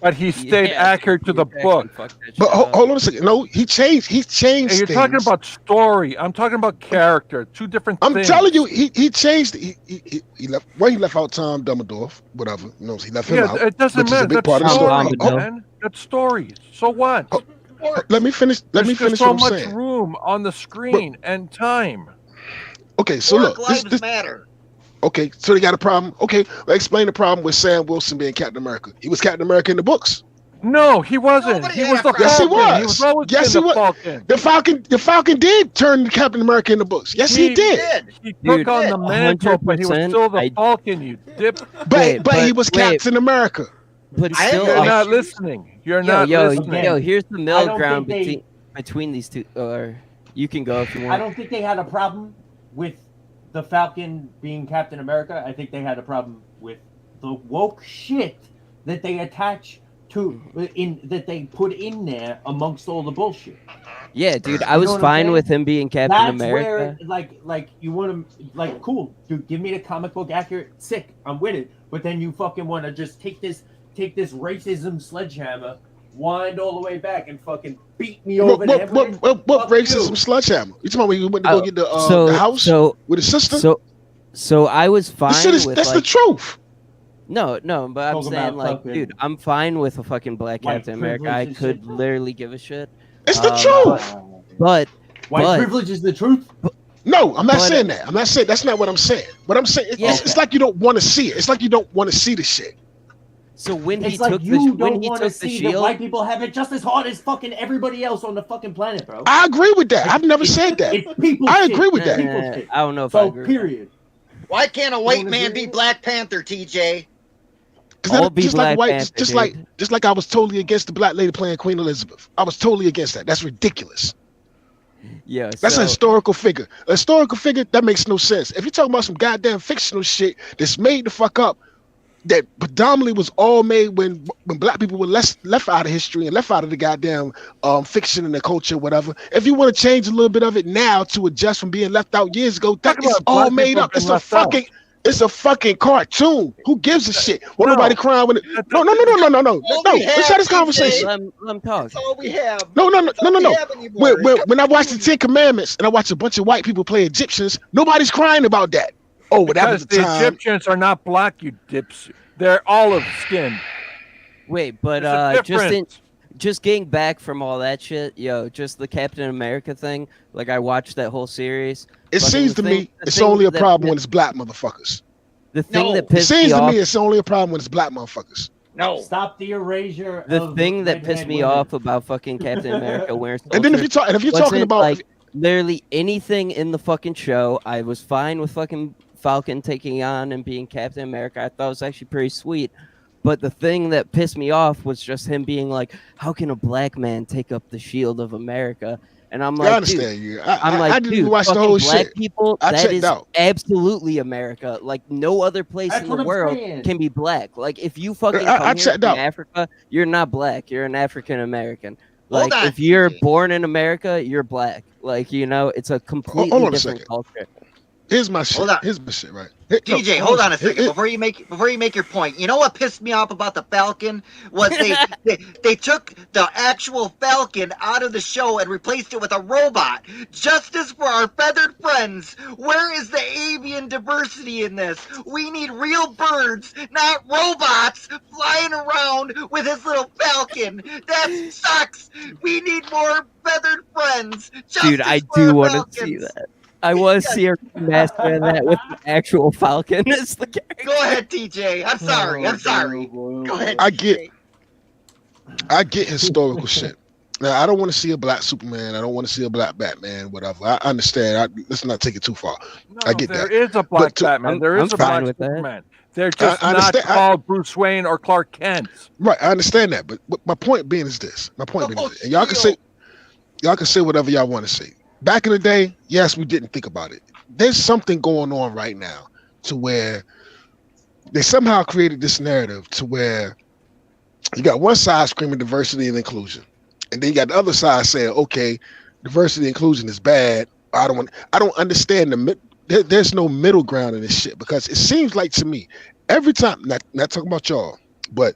E: But he stayed accurate to the book.
H: But hold on a second. No, he changed. He changed.
E: Hey, you're
H: things.
E: talking about story. I'm talking about character. Two different
H: I'm
E: things.
H: telling you, he changed. He left. Well, he left out Tom Dumbledore, whatever. He left him out.
E: It doesn't
H: which is a
E: matter.
H: big part of the
E: That's
H: story.
E: story,
D: Oh,
E: man. That's story. So what?
H: Let me finish. Let me
E: There's
H: finish
E: so
H: what I'm
E: much
H: saying.
E: room on the screen and time.
H: Okay, so
F: Black
H: look.
F: lives
H: This,
F: matter.
H: okay, so they got a problem. Okay, well, explain the problem with Sam Wilson being Captain America. He was Captain America in the books.
E: No, he wasn't.
F: Nobody
E: He
F: had
E: was
F: a
E: the
F: problem.
H: Yes, he
E: Falcon. He
H: was.
E: was always
H: Yes,
E: been
H: he
E: the
H: was.
E: Falcon.
H: The Falcon did turn Captain America in the books. Yes, he
E: He
H: did.
E: He
D: Dude,
E: took on the mantle, but he was
D: 100%.
E: still the Falcon. You dip.
H: But he was Captain America.
D: But
F: I
D: still,
E: You're
F: have
E: not
F: issues.
E: listening. You're
D: yo,
E: not
D: yo,
E: listening.
D: yo. Here's the
G: I
D: middle
G: don't
D: ground
G: think they-
D: between these two. Or you can go if you
G: I
D: want.
G: don't think they had a problem with the Falcon being Captain America. I think they had a problem with the woke shit that they attach to that they put in there amongst all the bullshit.
D: Yeah, dude, I
G: You
D: was
G: know what I'm
D: fine
G: saying?
D: with him being Captain
G: That's
D: America.
G: where like you want to cool, dude. Give me the comic book accurate, sick. I'm with it. But then you fucking want to just take this racism sledgehammer, wind all the way back, and fucking beat me over the head with it.
H: What
G: Fuck
H: racism
G: you.
H: sledgehammer? You talking about when you went to go get the house
D: so
H: with his sister?
D: so I was fine with
H: That's
D: like
H: the truth.
D: no, but I'm
G: Talk
D: saying
G: about
D: like,
G: fucking
D: dude, I'm fine with a fucking black
G: white
D: Captain America. I
G: privilege and
D: could
G: shit.
D: literally give a shit.
H: It's the truth.
D: But
G: White privilege is the truth.
H: No, I'm not
D: But-
H: saying that. I'm not saying that's not what I'm saying. What I'm saying, it's like you don't want to see it. It's like you don't want to see the shit.
D: so when he
G: It's like
D: took
G: you
D: when
G: don't
D: he
G: want to
D: took the
G: see that
D: shield,
G: white people have it just as hard as fucking everybody else on the fucking planet, bro.
H: I agree with that. I've never said that.
G: It's people
H: I
G: shit.
H: agree with that.
G: People shit.
D: I don't know if I
G: So
D: agree.
G: period.
F: Why can't a white
G: wanna
F: man
G: agree?
F: be Black Panther, TJ?
D: All be
H: Just
D: Black
H: like
D: Panther,
H: just like I was totally against the black lady playing Queen Elizabeth. I was totally against that. That's ridiculous.
D: Yeah,
H: That's
D: so,
H: a historical figure. A historical figure that makes no sense. If you're talking about some goddamn fictional shit that's made the fuck up, that predominantly was all made when black people were left out of history and left out of the goddamn fiction and the culture, whatever. If you want to change a little bit of it now to adjust from being left out years ago, that is all made up. It's a fucking cartoon. Who gives a shit? Well, nobody crying when it. No. Let's have this conversation.
D: let him talk.
F: That's all we have.
H: No.
F: That's all we have anymore.
H: When I watch the Ten Commandments and I watch a bunch of white people play Egyptians, nobody's crying about that. Oh, well, that was
E: Because
H: the
E: the
H: time.
E: Egyptians are not black, you dips. They're olive skinned.
D: Wait, but
E: There's a difference.
D: just getting back from all that shit, yo, just the Captain America thing. Like I watched that whole series.
H: It
D: Fucking
H: seems
D: the
H: to
D: thing-
H: me
D: the
H: it's
D: thing
H: only a
D: that-
H: problem when it's black motherfuckers.
D: The thing
F: No.
D: that
H: It
D: pissed
H: seems
D: me
H: to
D: off.
H: me it's only a problem when it's black motherfuckers.
F: No.
G: Stop the erasure.
D: The
G: of
D: thing that
G: redhead
D: pissed me
G: women.
D: off about fucking Captain America wearing
H: And then if you're talking
D: wasn't,
H: about
D: like literally anything in the fucking show, I was fine with fucking Falcon taking on and being Captain America. I thought it was actually pretty sweet. But the thing that pissed me off was just him being like, "How can a black man take up the shield of America?" And I'm like,
H: I understand
D: dude,
H: you.
D: I'm like,
H: I didn't
D: dude,
H: watch the
D: fucking
H: whole
D: black
H: shit.
D: people,
H: I
D: that
H: checked
D: is
H: out.
D: absolutely America. Like no other place
G: That's
D: in
G: what
D: the
G: I'm
D: world
G: saying.
D: can be black. Like if you fucking
H: I
D: come here
H: checked
D: from
H: out.
D: Africa, you're not black. You're an African American.
F: Hold
D: Like
F: on,
D: if you're
F: TJ.
D: born in America, you're black. Like it's a completely
H: Hold on a
D: different
H: second.
D: culture.
H: Here's my shit.
F: Hold on.
H: Here's my shit, right? Hey, no,
F: TJ, hold on a second before you make your point. You know what pissed me off about the Falcon was they took the actual Falcon out of the show and replaced it with a robot. Justice for our feathered friends. Where is the avian diversity in this? We need real birds, not robots flying around with his little Falcon. That sucks. We need more feathered friends.
D: Dude, I do want to see that. I want to see a master of that with the actual Falcon as the character.
F: Go ahead, TJ. I'm sorry. I'm sorry. Go ahead.
H: I get historical shit. Now, I don't want to see a black Superman. I don't want to see a black Batman, whatever. I understand. Let's not take it too far.
E: No,
H: I get that.
E: There is a black
H: But
E: Batman. There
D: I'm
E: is a
D: fine
E: black
D: with that.
E: Superman. They're just
H: I
E: not
H: understand.
E: called Bruce Wayne or Clark Kent.
H: Right, I understand that. But my point being is this. My point being
F: Oh,
H: is this. And y'all can say whatever y'all want to say. Back in the day, yes, we didn't think about it. There's something going on right now to where they somehow created this narrative to where you got one side screaming diversity and inclusion, and then you got the other side saying, "Okay, diversity and inclusion is bad." I don't understand there's no middle ground in this shit because it seems like to me every time, not talking about y'all, but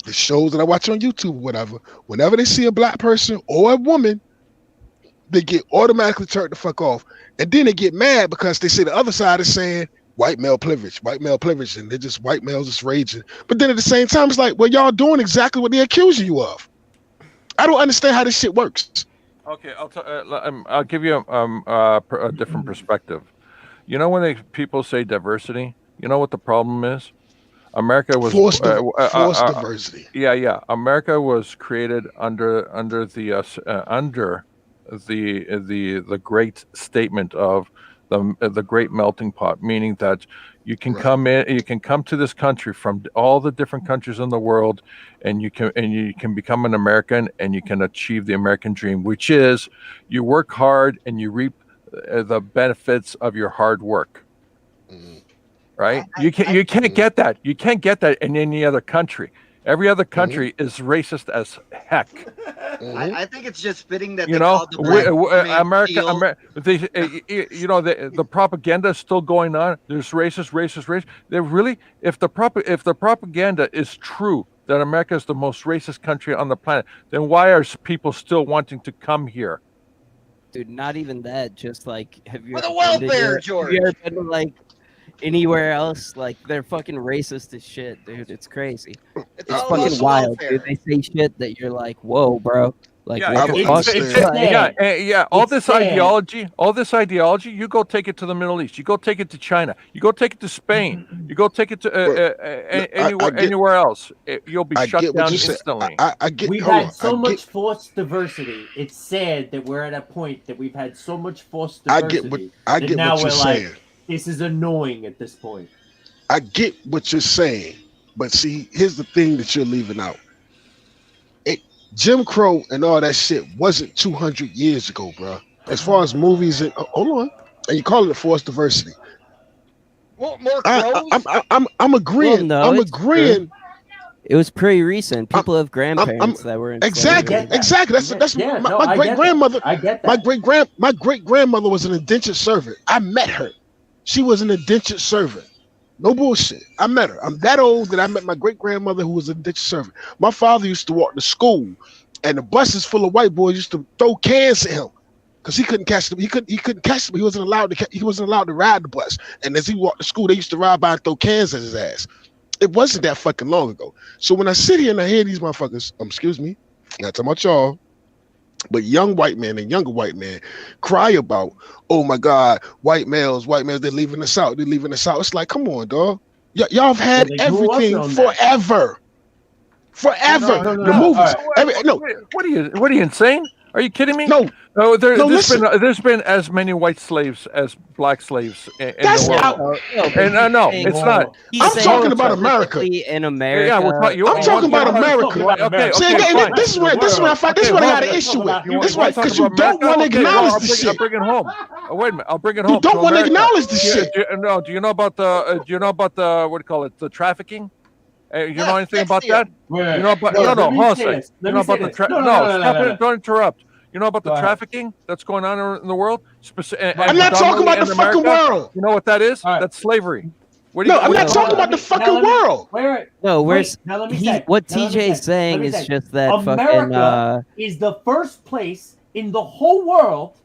H: the shows that I watch on YouTube or whatever, whenever they see a black person or a woman, they get automatically turned the fuck off. And then they get mad because they say the other side is saying white male privilege, and they're just white males just raging. But then at the same time, it's like, well, y'all doing exactly what they're accusing you of. I don't understand how this shit works.
E: Okay, I'll give you a different perspective. You know when people say diversity, you know what the problem is? America was
H: forced diversity.
E: Yeah. America was created under the great statement of the great melting pot, meaning that you can come to this country from all the different countries in the world, and you can become an American, and you can achieve the American dream, which is you work hard and you reap the benefits of your hard work. Right? You can't get that. You can't get that in any other country. Every other country is racist as heck.
F: I think it's just fitting that
E: You
F: they
E: know,
F: called the black woman
E: America,
F: steel.
E: the propaganda is still going on. There's racist. They really, if the propaganda is true that America is the most racist country on the planet, then why are people still wanting to come here?
D: Dude, not even that. Just like, have you
F: For the
D: ever been to
F: welfare,
D: Europe?
F: George.
D: Have you ever been to, like, anywhere else? Like, they're fucking racist as shit, dude. It's crazy. It's
F: all about
D: fucking
F: the
D: wild,
F: welfare.
D: dude. They say shit that you're like, whoa, bro. Like,
E: Yeah,
D: what the
H: it's-
D: fuck?
E: yeah. All
G: It's
E: this
G: sad.
E: ideology. You go take it to the Middle East. You go take it to China. You go take it to Spain. You go take it to anywhere else. You'll be
H: I
E: shut
H: get what
E: down
H: you said.
E: instantly.
H: I get.
G: We've
H: hold
G: had
H: on,
G: so
H: I
G: much forced diversity. It's sad that we're at a point that we've had so much forced
H: I
G: diversity.
H: get
G: that now
H: what you're
G: we're like,
H: saying.
G: this is annoying at this point.
H: I get what you're saying, but see, here's the thing that you're leaving out. Jim Crow and all that shit wasn't 200 years ago, bro. As far as movies and hold on, and you call it a forced diversity.
F: More crows?
H: I'm agreeing.
D: Well, no,
H: I'm
D: it's
H: agreeing.
D: It was pretty recent. People have grandparents that were
H: Exactly. That's
G: Yeah,
H: my,
G: no,
H: my
G: I
H: great
G: get
H: grandmother.
G: that. I get that.
H: My great grandmother was an indentured servant. I met her. She was an indentured servant. No bullshit. I met her. I'm that old that I met my great grandmother who was an indentured servant. My father used to walk to school, and the buses full of white boys used to throw cans at him because he couldn't catch them. He couldn't catch them. He wasn't allowed to ride the bus. And as he walked to school, they used to ride by and throw cans at his ass. It wasn't that fucking long ago. So when I sit here and I hear these motherfuckers, excuse me, not talking about y'all, but young white men and younger white men cry about, oh my God, white males, they're leaving us out. It's like, come on, dog. Y'all have had
G: Well, they grew up
H: everything
G: on that.
H: forever. Forever.
G: No.
H: The movies.
G: All
E: What are you insane? Are you kidding me?
H: No.
E: There's been as many white slaves as black slaves in
H: That's
E: the
H: out.
E: world. And no, it's not.
H: I'm talking about America.
D: In America.
E: Yeah,
H: I'm talking about America.
E: Okay,
H: See,
E: fine.
H: this is where I got an issue with. This is why, because you don't want to acknowledge the
E: I'll
H: shit.
E: bring it home. Wait a minute, I'll bring it home.
H: You don't want to
E: America.
H: acknowledge the shit.
E: Do you know about the what do you call it? The trafficking? You know anything about that? You know about hold on a second. You know about the don't interrupt. You know about the trafficking that's going on in the world?
H: I'm not talking about the fucking world.
E: You know what that is?
G: All right.
E: That's slavery.
H: I'm not talking about the fucking world.
G: Wait.
D: No,
G: What
D: TJ is saying is just that
G: America
D: fucking.
G: is the first place in the whole world.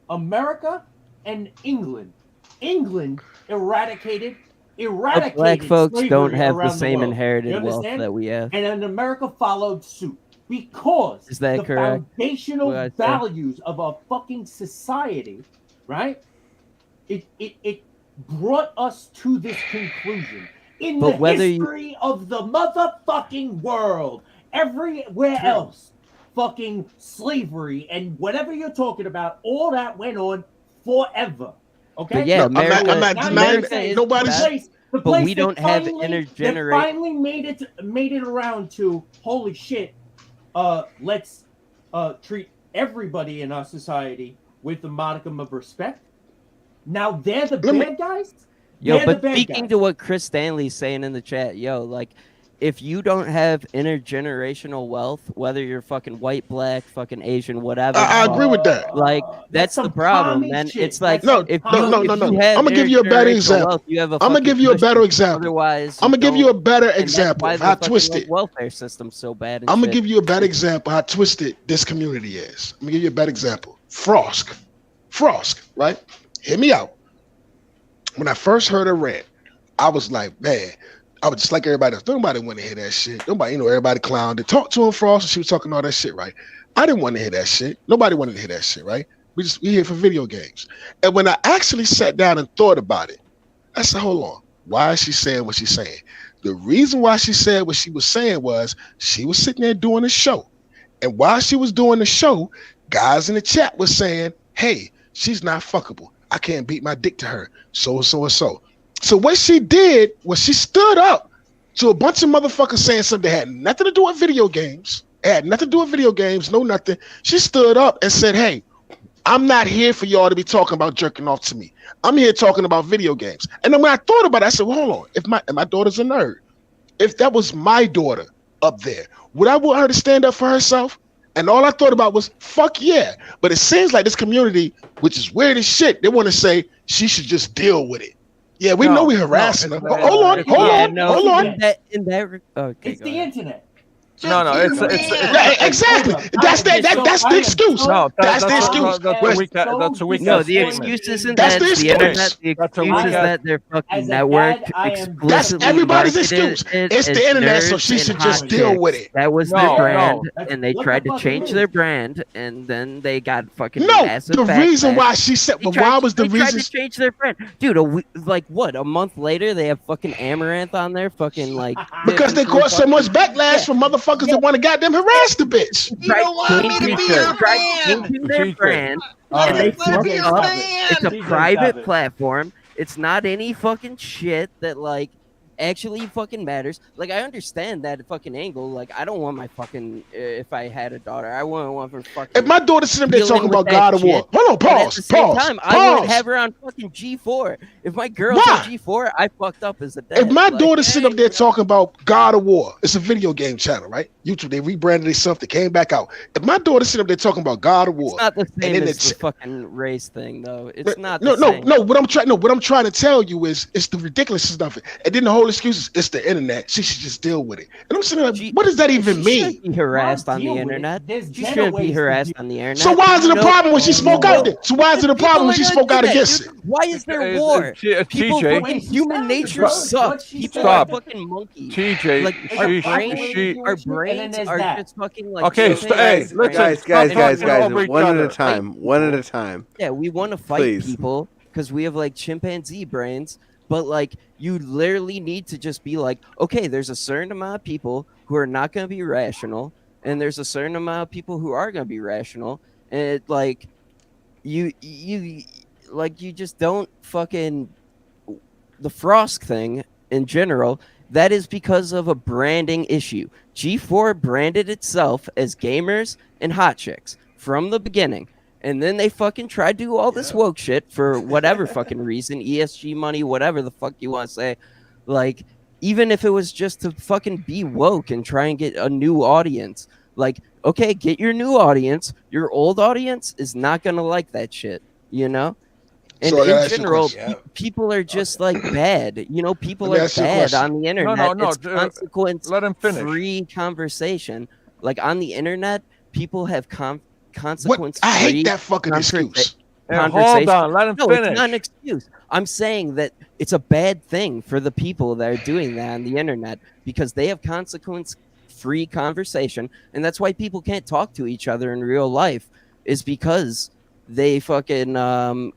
G: America and England. England eradicated
D: Black folks
G: slavery
D: don't have the
G: around
D: same
G: world.
D: inherited
G: You
D: wealth
G: understand?
D: that we have.
G: And then America followed suit because
D: Is that
G: the
D: correct?
G: foundational
D: What I said?
G: values of a fucking society, right? It brought us to this conclusion in
D: But
G: the
D: whether you-
G: history of the motherfucking world. Everywhere else, fucking slavery and whatever you're talking about, all that went on forever. Okay,
D: But yeah,
H: I'm not
G: Now
H: denying
G: you're saying
H: that. Nobody's.
G: the
D: But
G: place
D: we
G: that
D: don't have
G: finally-
D: intergenerate-
G: that finally made it around to holy shit. Let's treat everybody in our society with a modicum of respect. Now they're the bad guys.
D: Yo,
G: They're the
D: but
G: bad
D: speaking
G: guys.
D: to what Chris Stanley's saying in the chat, yo, like, if you don't have intergenerational wealth, whether you're fucking white, black, fucking Asian, whatever,
H: I agree with that.
D: like, that's the
G: some
D: problem,
G: commie
D: man.
G: shit.
D: It's like,
H: No,
D: if
H: no,
D: you,
H: no,
D: if
H: no, no.
D: you have
H: I'm gonna give you a better
D: intergenerational
H: example.
D: wealth, you have a
H: I'm gonna give
D: fucking
H: you a better
D: cushion.
H: example.
D: Otherwise,
H: I'm gonna give you a better
D: and that's
H: example
D: why
H: of
D: the
H: how
D: fucking,
H: twisted.
D: welfare system's so bad. And
H: I'm gonna
D: shit.
H: give you a better example how twisted this community is. I'm gonna give you a better example. Frosk, right? Hear me out. When I first heard her rant, I was like, man, I was just like everybody else. Nobody want to hear that shit. Nobody, everybody clowned and talked to him, Frost, and she was talking all that shit, right? I didn't want to hear that shit. Nobody wanted to hear that shit, right? We here for video games. And when I actually sat down and thought about it, I said, hold on. why is she saying what she's saying? The reason why she said what she was saying was she was sitting there doing a show. And while she was doing the show, guys in the chat was saying, hey, she's not fuckable. I can't beat my dick to her. So and so and so. So what she did was she stood up to a bunch of motherfuckers saying something that had nothing to do with video games. It had nothing to do with video games, no nothing. She stood up and said, hey, I'm not here for y'all to be talking about jerking off to me. I'm here talking about video games. And then when I thought about it, I said, well, hold on. If my daughter's a nerd, if that was my daughter up there, would I want her to stand up for herself? And all I thought about was, fuck yeah. But it seems like this community, which is weird as shit, they want to say she should just deal with it. Yeah, we know we're harassing her. Hold on.
G: It's the internet.
H: Exactly. That's the excuse. That's the excuse.
E: That's a weak.
D: No, the excuse isn't that the internet. The excuse is that their fucking network explicitly.
H: That's everybody's excuse. It's the internet, so she should just deal with it.
D: That was their brand, and they tried to change their brand, and then they got fucking massive.
H: The reason why she said, but why was the reason?
D: They tried to change their brand, dude. A month later, they have fucking Amaranth on there, fucking like
H: because they caught so much backlash from motherfuckers that want to goddamn harass the bitch.
F: You don't want me to be your fan.
D: Their brand, and they fucked up. It's a private platform. It's not any fucking shit that like actually fucking matters. Like, I understand that fucking angle. Like, I don't want my fucking if I had a daughter, I wouldn't want her fucking.
H: If my daughter's sitting there talking about God of War, hold on, pause.
D: At the same time, I would have her on fucking G4. If my girl's on G4, I fucked up as a dad.
H: If my daughter's sitting up there talking about God of War, it's a video game channel, right? YouTube, they rebranded themselves, they came back out. If my daughter's sitting up there talking about God of War,
D: it's not the same as the fucking race thing, though. It's not.
H: No. What I'm trying to tell you is it's the ridiculousness of it. And then the whole excuse is it's the internet. She should just deal with it. And I'm sitting like, what does that even mean?
D: She shouldn't be harassed on the internet. She shouldn't be harassed on the internet.
H: So why is it a problem when she spoke out? So why is it a problem when she spoke out against it?
D: Why is there war? People fucking human nature sucks. People are fucking monkeys.
E: TJ,
D: like our brains are just fucking like.
E: Okay, hey, listen,
C: guys, one at a time. One at a time.
D: Yeah, we want to fight people because we have like chimpanzee brains. But like, you literally need to just be like, okay, there's a certain amount of people who are not going to be rational, and there's a certain amount of people who are going to be rational, and it, like, you just don't fucking the Frost thing in general. That is because of a branding issue. G4 branded itself as gamers and hot chicks from the beginning. And then they fucking tried to do all this woke shit for whatever fucking reason, ESG money, whatever the fuck you want to say. Like, even if it was just to fucking be woke and try and get a new audience. Like, okay, get your new audience. Your old audience is not going to like that shit, you know? And so in general, people are just like bad. You know, people are bad on the internet.
E: No.
D: It's consequence
E: let him finish.
D: Free conversation. Like, on the internet, people have consequence.
H: I hate that fucking excuse.
E: Hold on, let him finish.
D: It's not an excuse. I'm saying that it's a bad thing for the people that are doing that on the internet because they have consequence-free conversation, and that's why people can't talk to each other in real life. Is because they fucking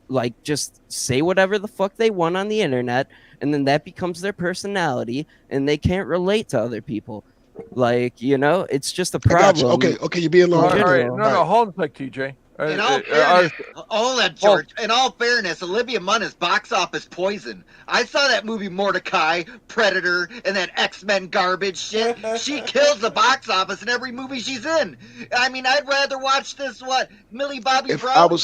D: like just say whatever the fuck they want on the internet, and then that becomes their personality, and they can't relate to other people. Like, you know, it's just a problem.
H: Okay, you're being long.
E: All right. No, hold on a sec, TJ.
F: In all fairness, hold on, George. In all fairness, Olivia Munn is box office poison. I saw that movie Mordecai, Predator, and that X-Men garbage shit. She kills the box office in every movie she's in. I mean, I'd rather watch this Millie Bobby Brown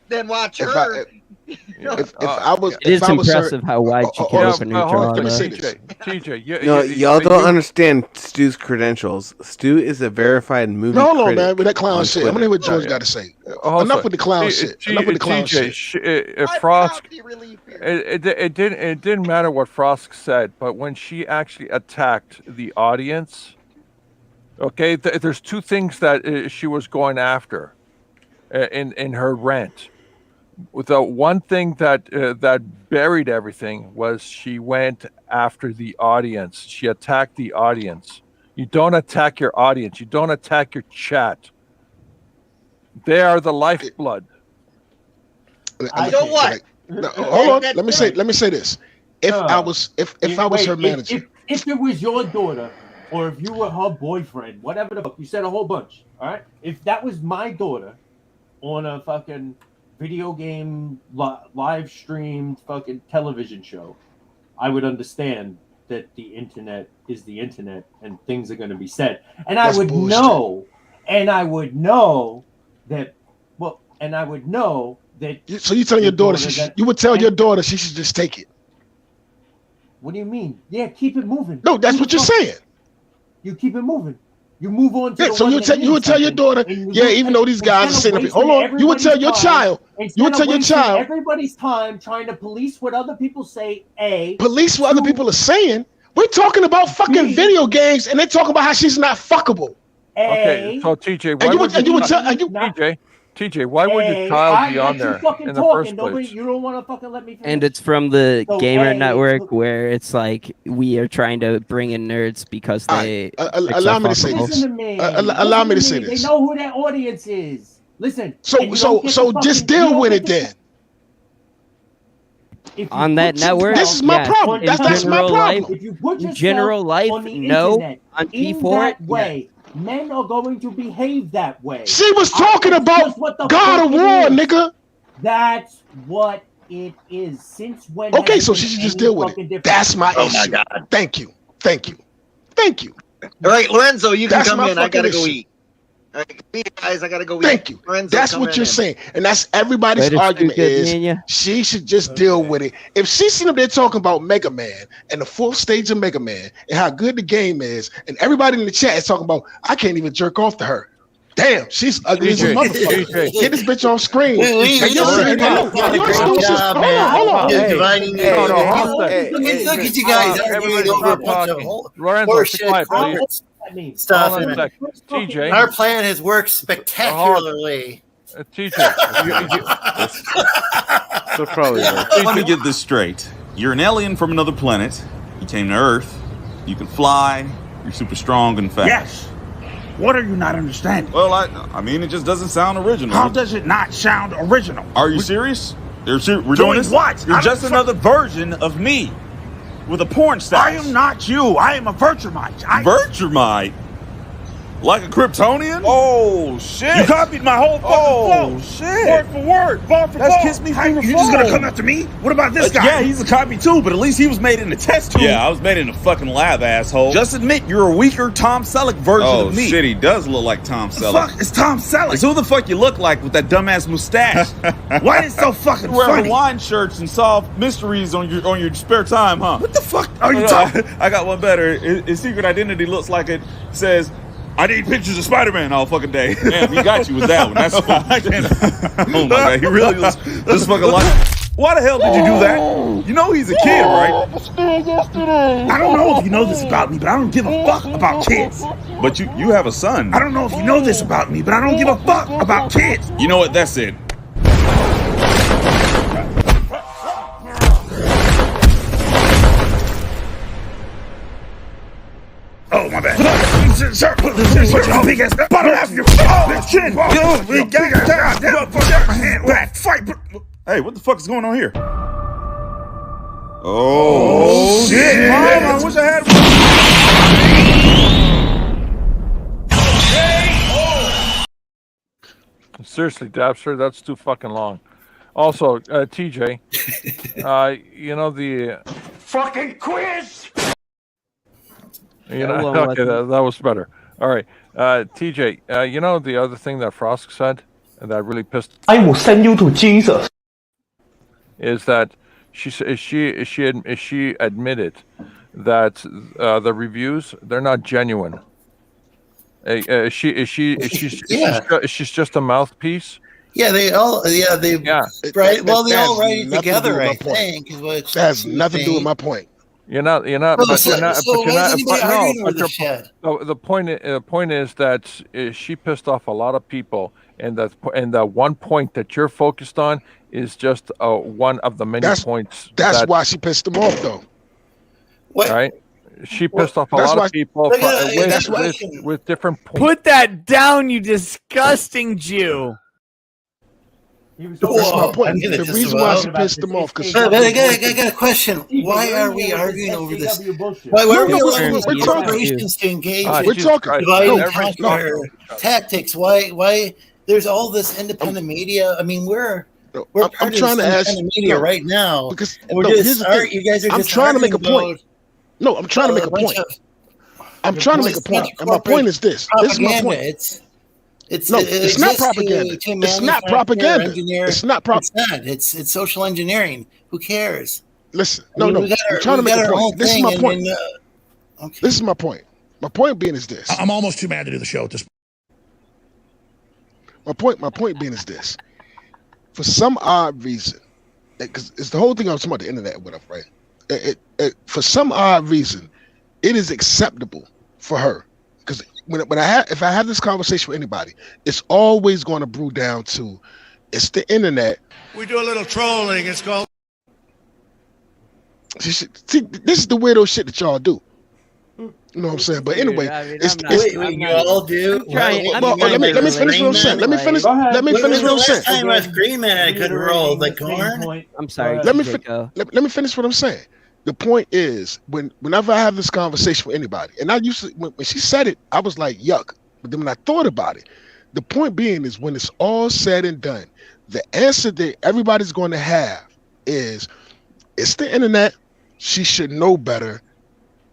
F: than watch her.
H: If I was,
D: it is impressive how wide she can open her jaw.
E: TJ,
C: y'all don't understand Stu's credentials. Stu is a verified movie critic.
H: No, man, with that clown shit. I'm gonna hear what George got to say. Enough with the clown shit. Enough with the clown shit.
E: Frost. It didn't matter what Frost said, but when she actually attacked the audience, okay, there's two things that she was going after in her rant. The one thing that buried everything was she went after the audience. She attacked the audience. You don't attack your audience. You don't attack your chat. They are the lifeblood.
F: So what?
H: Hold on. Let me say this. if I was her manager.
G: If it was your daughter, or if you were her boyfriend, whatever the fuck, you said a whole bunch. All right. If that was my daughter on a fucking video game live streamed fucking television show, I would understand that the internet is the internet and things are going to be said, and I would know that. Well, and I would know that.
H: So you telling your daughter you would tell your daughter she should just take it?
G: What do you mean? Yeah, keep it moving.
H: No, that's what you're saying.
G: You keep it moving. You move on to
H: so you would tell your daughter, even though these guys are saying, hold on, you would tell your child,
G: everybody's time trying to police what other people say.
H: Police what other people are saying. We're talking about fucking video games, and they're talking about how she's not fuckable.
E: Okay, so TJ, TJ, why would your child be on there in the first place?
G: You don't want to fucking let me finish.
D: And it's from the Gamer Network, where it's like we are trying to bring in nerds because they.
H: Allow me to say this. Allow me to say this.
G: They know who that audience is. Listen.
H: So just deal with it then.
D: On that network,
H: this is my problem. That's my problem.
G: If you put yourself
D: general life,
G: on the
D: internet, on
G: P4, way. Men are going to behave that way.
H: She was talking about God of War, nigga.
G: That's what it is. Since when?
H: Okay, so she should just deal with it. That's my issue.
F: My God.
H: Thank you.
F: All right, Lorenzo, you can come in. I gotta go
H: issue.
F: eat. All right, guys, I gotta go eat.
H: Thank you.
F: Lorenzo,
H: that's what you're saying, and that's everybody's argument is she should just deal with it. If she's sitting up there talking about Mega Man and the fourth stage of Mega Man and how good the game is, and everybody in the chat is talking about, I can't even jerk off to her. Damn, she's ugly as a motherfucker. Get this bitch on screen.
J: Look at you guys.
E: Lorenzo, quiet, please.
J: Stop it.
E: TJ.
J: Our plan has worked spectacularly.
E: TJ.
C: So probably.
K: Let me get this straight. You're an alien from another planet. You came to Earth. You can fly. You're super strong and fast.
L: Yes. What are you not understanding?
K: Well, I mean, it just doesn't sound original.
L: How does it not sound original?
K: Are you serious? We're
L: doing
K: this?
L: What?
K: You're just another version of me with a porn stash.
L: I am not you. I am a Virtumite.
K: Virtumite? Like a Kryptonian?
L: Oh, shit. You copied my whole fucking flow. Shit. Word for word. Ball for ball.
K: Kiss me through the
L: You just gonna come after me? What about this guy?
K: Yeah, he's a copy too, but at least he was made in a test tube. Yeah, I was made in a fucking lab, asshole. Just admit you're a weaker Tom Selleck version of me. Oh, shit, he does look like Tom Selleck.
L: Fuck, it's Tom Selleck.
K: It's who the fuck you look like with that dumbass mustache.
L: Why is it so fucking
K: Wear
L: funny?
K: Hawaiian shirts and solve mysteries on your spare time, huh?
L: What the fuck are you talking?
K: I got one better. His secret identity looks like it says, I need pictures of Spider-Man all fucking day. Damn, he got you with that one. That's oh my God, he really just fucking like. Why the hell did you do that? You know he's a kid, right?
L: I don't know if you know this about me, but I don't give a fuck about kids.
K: But you have a son.
L: I don't know if you know this about me, but I don't give a fuck about kids.
K: You know what? That's it.
L: Oh, my bad. Sir, put your big ass bottom half of your chin. Fight.
K: Hey, what the fuck is going on here? Oh,
L: shit.
K: Mom, I wish I
E: had. Seriously, Dabster, that's too fucking long. Also, TJ, you know the
L: fucking quiz.
E: You know, okay, that was better. All right, TJ, you know the other thing that Frost said that really pissed.
M: I will send you to Jesus.
E: Is that she admitted that the reviews, they're not genuine. She's just a mouthpiece.
J: Yeah, they right. Well, they all write it together, I think.
H: That has nothing to do with my point.
E: You're not. The point is that she pissed off a lot of people, and the one point that you're focused on is just one of the many points.
H: That's why she pissed them off, though.
J: What?
E: Right? She pissed off a lot of people with different points.
I: Put that down, you disgusting Jew.
H: That's my point. The reason why she pissed him off because.
J: But I got a question. Why are we arguing over this? Why are we allowing corporations to engage in divide and conquer tactics? Why? There's all this independent media. I mean, we're part of this independent media right now, because we're just you guys are.
H: I'm
J: just
H: trying to make a
J: arguing
H: point. No, I'm trying to make a point. I'm trying to make a point, and my point is this. This is my point. It's not propaganda. It's not propaganda. It's not propaganda.
J: It's social engineering. Who cares?
H: Listen, I'm trying to make a point. This is my point. This is my point. My point being is this.
L: I'm almost too mad to do the show at this
H: point. My point being is this. For some odd reason, because it's the whole thing I was talking about the internet and whatever, right? For some odd reason, it is acceptable for her. Because if I have this conversation with anybody, it's always going to brew down to it's the internet.
L: We do a little trolling. It's called.
H: See, this is the weirdo shit that y'all do. You know what I'm saying? But anyway,
J: you all do.
H: Let me finish what I'm saying. Let me finish what I'm saying.
J: Last time I was Green Man, I could roll the corn.
D: I'm sorry.
H: Let me finish what I'm saying. The point is, whenever I have this conversation with anybody, and I used to, when she said it, I was like, yuck. But then when I thought about it, the point being is when it's all said and done, the answer that everybody's going to have is, it's the internet. She should know better.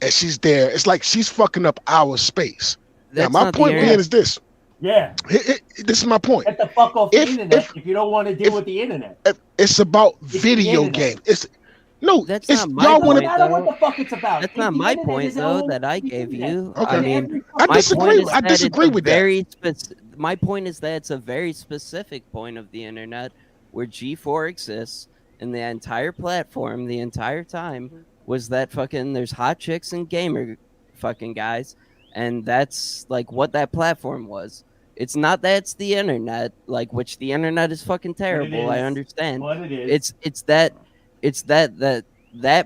H: And she's there. It's like she's fucking up our space. Now, my point being is this.
G: Yeah.
H: This is my point.
G: Get the fuck off the internet if you don't want to deal with the internet.
H: It's about video games.
D: That's not my point. I don't know what the fuck it's about. That's not my point, though, that I gave you.
H: Okay.
D: I mean,
H: I disagree with that.
D: My point is that it's a very specific point of the internet where G4 exists, and the entire platform, the entire time, was that fucking there's hot chicks and gamer fucking guys, and that's like what that platform was. It's not that it's the internet, like, which the internet is fucking terrible. I understand.
G: What it is.
D: It's that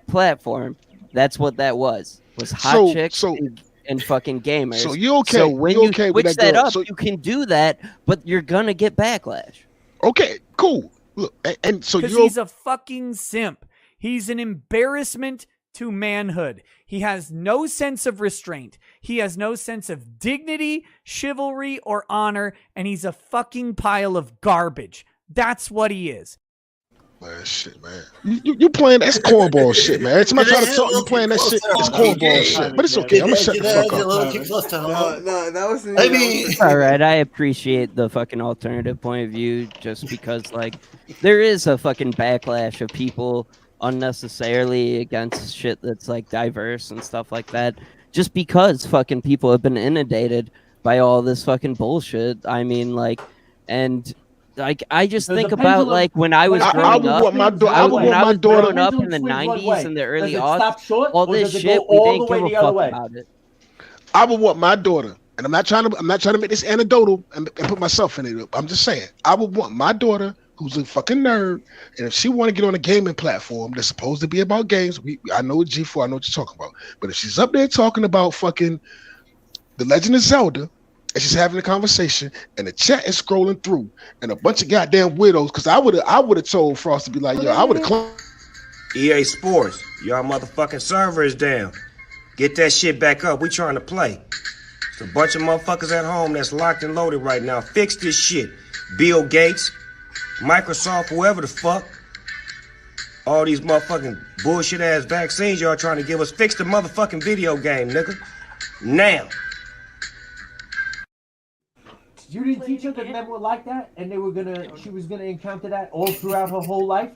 D: platform. That's what that was hot chicks and fucking gamers.
H: So you okay?
D: So when you
H: okay
D: switch
H: with
D: that
H: girl?
D: up, you can do that, but you're gonna get backlash.
H: Okay, cool. Look, and so
I: because he's a fucking simp. He's an embarrassment to manhood. He has no sense of restraint. He has no sense of dignity, chivalry, or honor, and he's a fucking pile of garbage. That's what he is.
H: Man, shit, man. You playing that's cornball shit, man. Every time I try to talk, you playing that shit. It's cornball shit. But it's okay. I'm gonna shut the fuck up.
C: No, that wasn't.
J: I mean,
D: all right. I appreciate the fucking alternative point of view, just because like there is a fucking backlash of people unnecessarily against shit that's like diverse and stuff like that, just because fucking people have been inundated by all this fucking bullshit. I mean, like, and. Like I just think about like when I was growing up, when I was growing up in the 90s and the early aughts, all this shit we didn't give a fuck about it.
H: I would want my daughter, and I'm not trying to make this anecdotal and put myself in it. I'm just saying I would want my daughter, who's a fucking nerd, and if she want to get on a gaming platform that's supposed to be about games, I know G4, I know what you're talking about, but if she's up there talking about fucking The Legend of Zelda. And she's having a conversation, and the chat is scrolling through, and a bunch of goddamn widows. Because I would have told Frost to be like, yo, I would have.
N: EA Sports, y'all motherfucking server is down. Get that shit back up. We trying to play. There's a bunch of motherfuckers at home that's locked and loaded right now. Fix this shit. Bill Gates, Microsoft, whoever the fuck. All these motherfucking bullshit ass vaccines y'all trying to give us. Fix the motherfucking video game, nigga. Now.
G: You didn't teach her that men were like that, and she was gonna encounter that all throughout her whole life.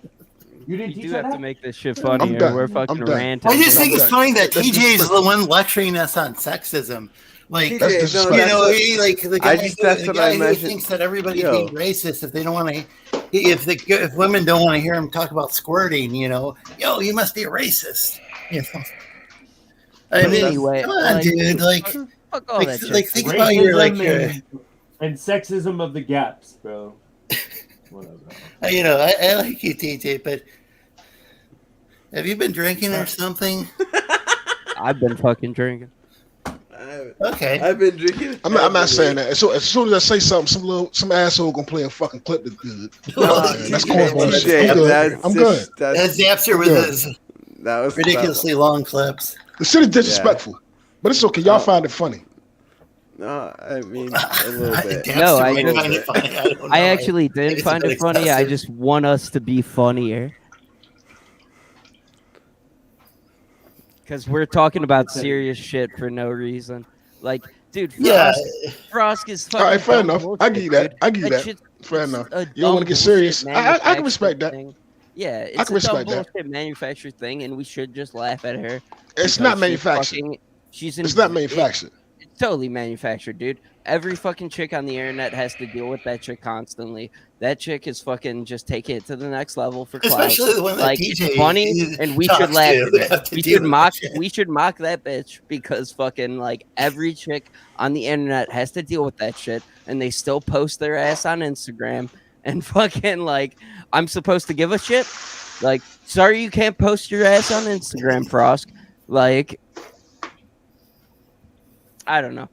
G: You didn't teach her that. You do have
D: to make this shit funny, or we're fucking ranting.
J: I just think it's funny that TJ is the one lecturing us on sexism. Like, you know, like the guy who thinks that everybody's being racist if they don't want to, if women don't want to hear him talk about squirting, you know, yo, you must be a racist. You know? I mean,
D: anyway,
J: come on, dude. Like,
D: fuck all that
J: like
D: shit.
J: think about your
G: and sexism of the gaps, bro. Whatever.
J: You know, I like you, TJ, but have you been drinking or something?
D: I've been fucking drinking.
C: I
J: Okay.
C: I've been drinking.
H: I'm not saying that. So as soon as I say something, some asshole gonna play a fucking clip that's good. That's cornball shit. I'm good.
J: That's Dabster with his ridiculously long clips.
H: The shit is disrespectful, but it's okay. Y'all find it funny.
C: No, I mean a little bit.
D: No, I actually did find it funny. I just want us to be funnier. Because we're talking about serious shit for no reason. Like, dude, Frost is fucking.
H: All right, fair enough. I give you that. I give you that. Fair enough. You don't want to get serious. I can respect that.
D: Yeah, it's
H: I can respect
D: a bullshit manufactured thing, and we should just laugh at her.
H: It's not manufactured. It's not manufactured.
D: It's totally manufactured, dude. Every fucking chick on the internet has to deal with that chick constantly. That chick is fucking just taking it to the next level for clout.
J: Especially the one that
D: like,
J: DJ
D: it's funny, and we should laugh at it. We should mock that bitch because fucking like every chick on the internet has to deal with that shit, and they still post their ass on Instagram. And fucking like, I'm supposed to give a shit? Like, sorry you can't post your ass on Instagram, Frost. Like, I don't know.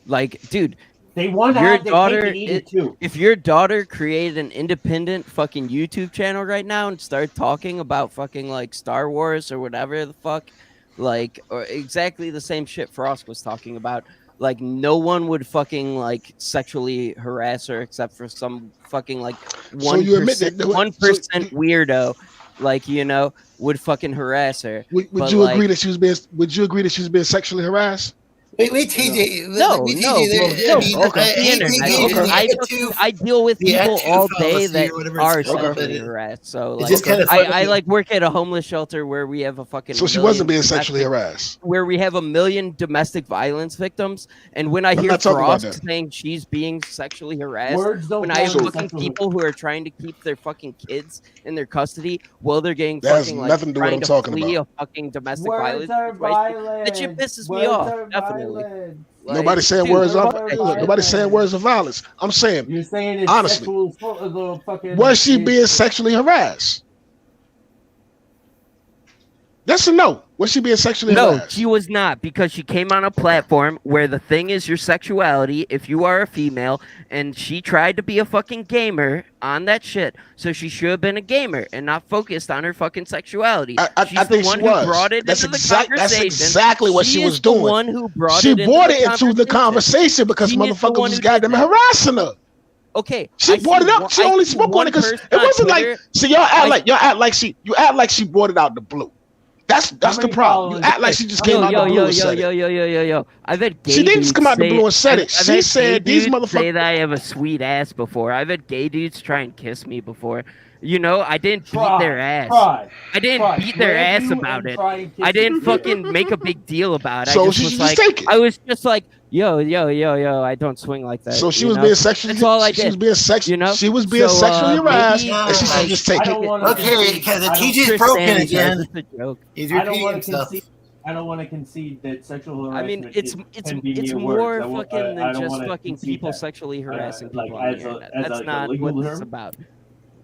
D: Like, dude,
G: they want
D: your
G: to
D: daughter.
G: too.
D: If your daughter created an independent fucking YouTube channel right now and start talking about fucking like Star Wars or whatever the fuck, like, or exactly the same shit Frost was talking about, like, no one would fucking like sexually harass her except for some fucking like 1% weirdo, like, you know, would fucking harass her.
H: Would you agree that she was being? Would you agree that she was being sexually harassed?
J: Wait, TJ.
D: No. I deal with people all day that are sexually harassed. So like, I like work at a homeless shelter where we have a fucking.
H: So she wasn't being sexually harassed.
D: Where we have 1 million domestic violence victims, and when I hear Frost saying she's being sexually harassed, when I have fucking people who are trying to keep their fucking kids in their custody while they're getting fucking like trying to flee a fucking domestic violence situation, that shit pisses me off. Definitely.
H: Like, nobody's saying words of nobody's saying words of violence. I'm saying,
G: you're saying it's
H: honestly, was she being sexually harassed? Yes or no? Was she being sexually harassed?
D: No, she was not, because she came on a platform where the thing is your sexuality if you are a female, and she tried to be a fucking gamer on that shit. So she should have been a gamer and not focused on her fucking sexuality.
H: I think
D: the one
H: she was.
D: Who brought it
H: that's
D: into the conversation.
H: That's exactly what she was doing.
D: The one who brought
H: she
D: it
H: brought it into the conversation because motherfuckers was goddamn harassing her.
D: Okay,
H: she brought it up. She only spoke on it because it wasn't like. See, y'all act like she brought it out the blue. That's the problem. You act like she just came out the blue and said it.
D: Yo. I've had gay
H: she didn't just come out the blue and said it.
D: She
H: said these motherfuckers
D: say that I have a sweet ass before. I've had gay dudes try and kiss me before. You know, I didn't beat their ass. I didn't beat their ass about it. I didn't fucking make a big deal about it.
H: So
D: I was just like, yo, I don't swing like that.
H: So she was being sexually. That's all I did. She was being sexually. You know, she was being sexually harassed, and she should just take it.
J: Okay, because the TJ's broken again.
G: He's repeating stuff. I don't want to concede that sexual harassment.
D: I mean, it's more fucking than just fucking people sexually harassing people on the internet. That's not what this is about.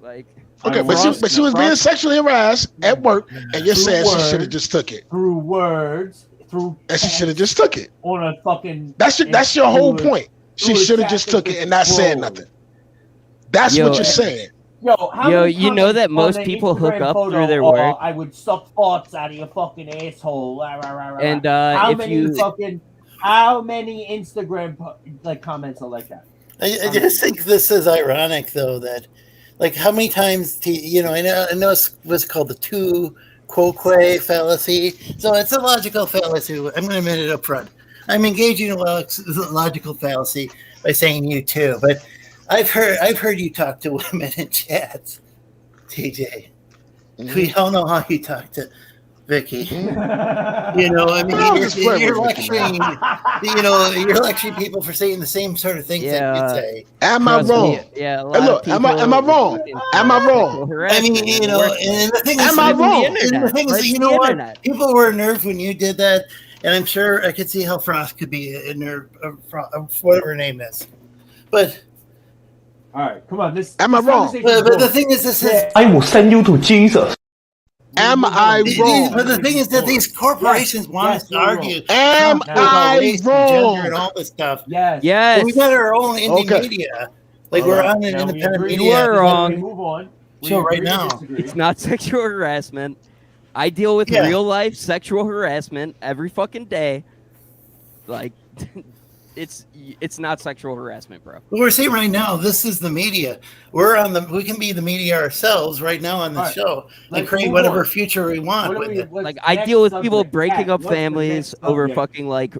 D: Like,
H: okay, but she was being sexually harassed at work, and you're saying she should have just took it
G: through words, and
H: she should have just took it
G: on a fucking.
H: That's your whole point. She should have just took it and not said nothing. That's what you're saying.
G: Yo,
D: you know that most people hook up through their work.
G: I would suck farts out of your fucking asshole.
D: And
G: how many Instagram comments are like that?
J: I just think this is ironic, though, that. Like, how many times, I know what's called the tu quoque fallacy. So it's a logical fallacy. I'm going to admit it up front. I'm engaging in a logical fallacy by saying you too. But I've heard you talk to women in chats, TJ. Mm-hmm. We all know how you talk to Vicky. I mean, you're lecturing, you're lecturing people for saying the same sort of things that you say.
H: Am I wrong?
D: Yeah.
H: Look, am I wrong? Am I wrong?
J: I mean, and the thing is,
H: am I wrong?
J: And the thing is, you know what? People were nerved when you did that, and I'm sure I could see how Frost could be a nerve, whatever her name is. But
G: all right, come on.
H: Am I wrong?
J: But the thing is, this is.
M: I will send you to Jesus.
H: Am I wrong?
J: But the thing is that these corporations want us to argue.
H: Am I
J: race and gender and all this stuff.
G: Yes.
D: Yes.
J: We got our own indie
H: Okay.
J: media. Like we're on an independent media.
D: You are wrong.
G: Move on.
J: Show right now.
D: It's not sexual harassment. I deal with real life sexual harassment every fucking day. Like, it's not sexual harassment, bro.
J: But we're saying right now, this is the media. We can be the media ourselves right now on the show and create whatever future we want with it.
D: Like, I deal with people breaking up families over fucking, like,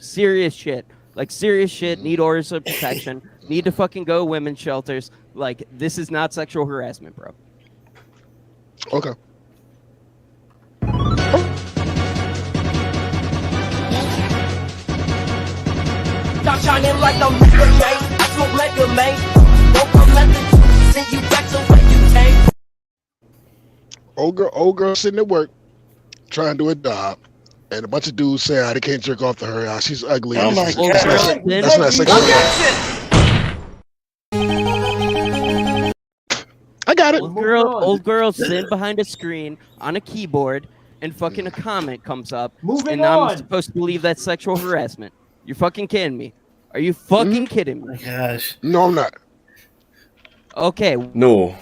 D: serious shit. Like, serious shit, need orders of protection, need to fucking go women's shelters. Like, this is not sexual harassment, bro.
H: Okay.
O: Stop shining like a mirror, man. I don't let your man. Don't come let the send you back to where you came.
H: Old girl sitting at work, trying to do a job, and a bunch of dudes saying how they can't jerk off to her, how she's ugly.
J: Oh my God.
H: That's not sexual. I got it.
D: Old girl sitting behind a screen on a keyboard, and fucking a comment comes up, and I'm supposed to believe that's sexual harassment. You're fucking kidding me. Are you fucking kidding me?
J: Oh my gosh.
H: No, I'm not.
D: Okay.
P: No.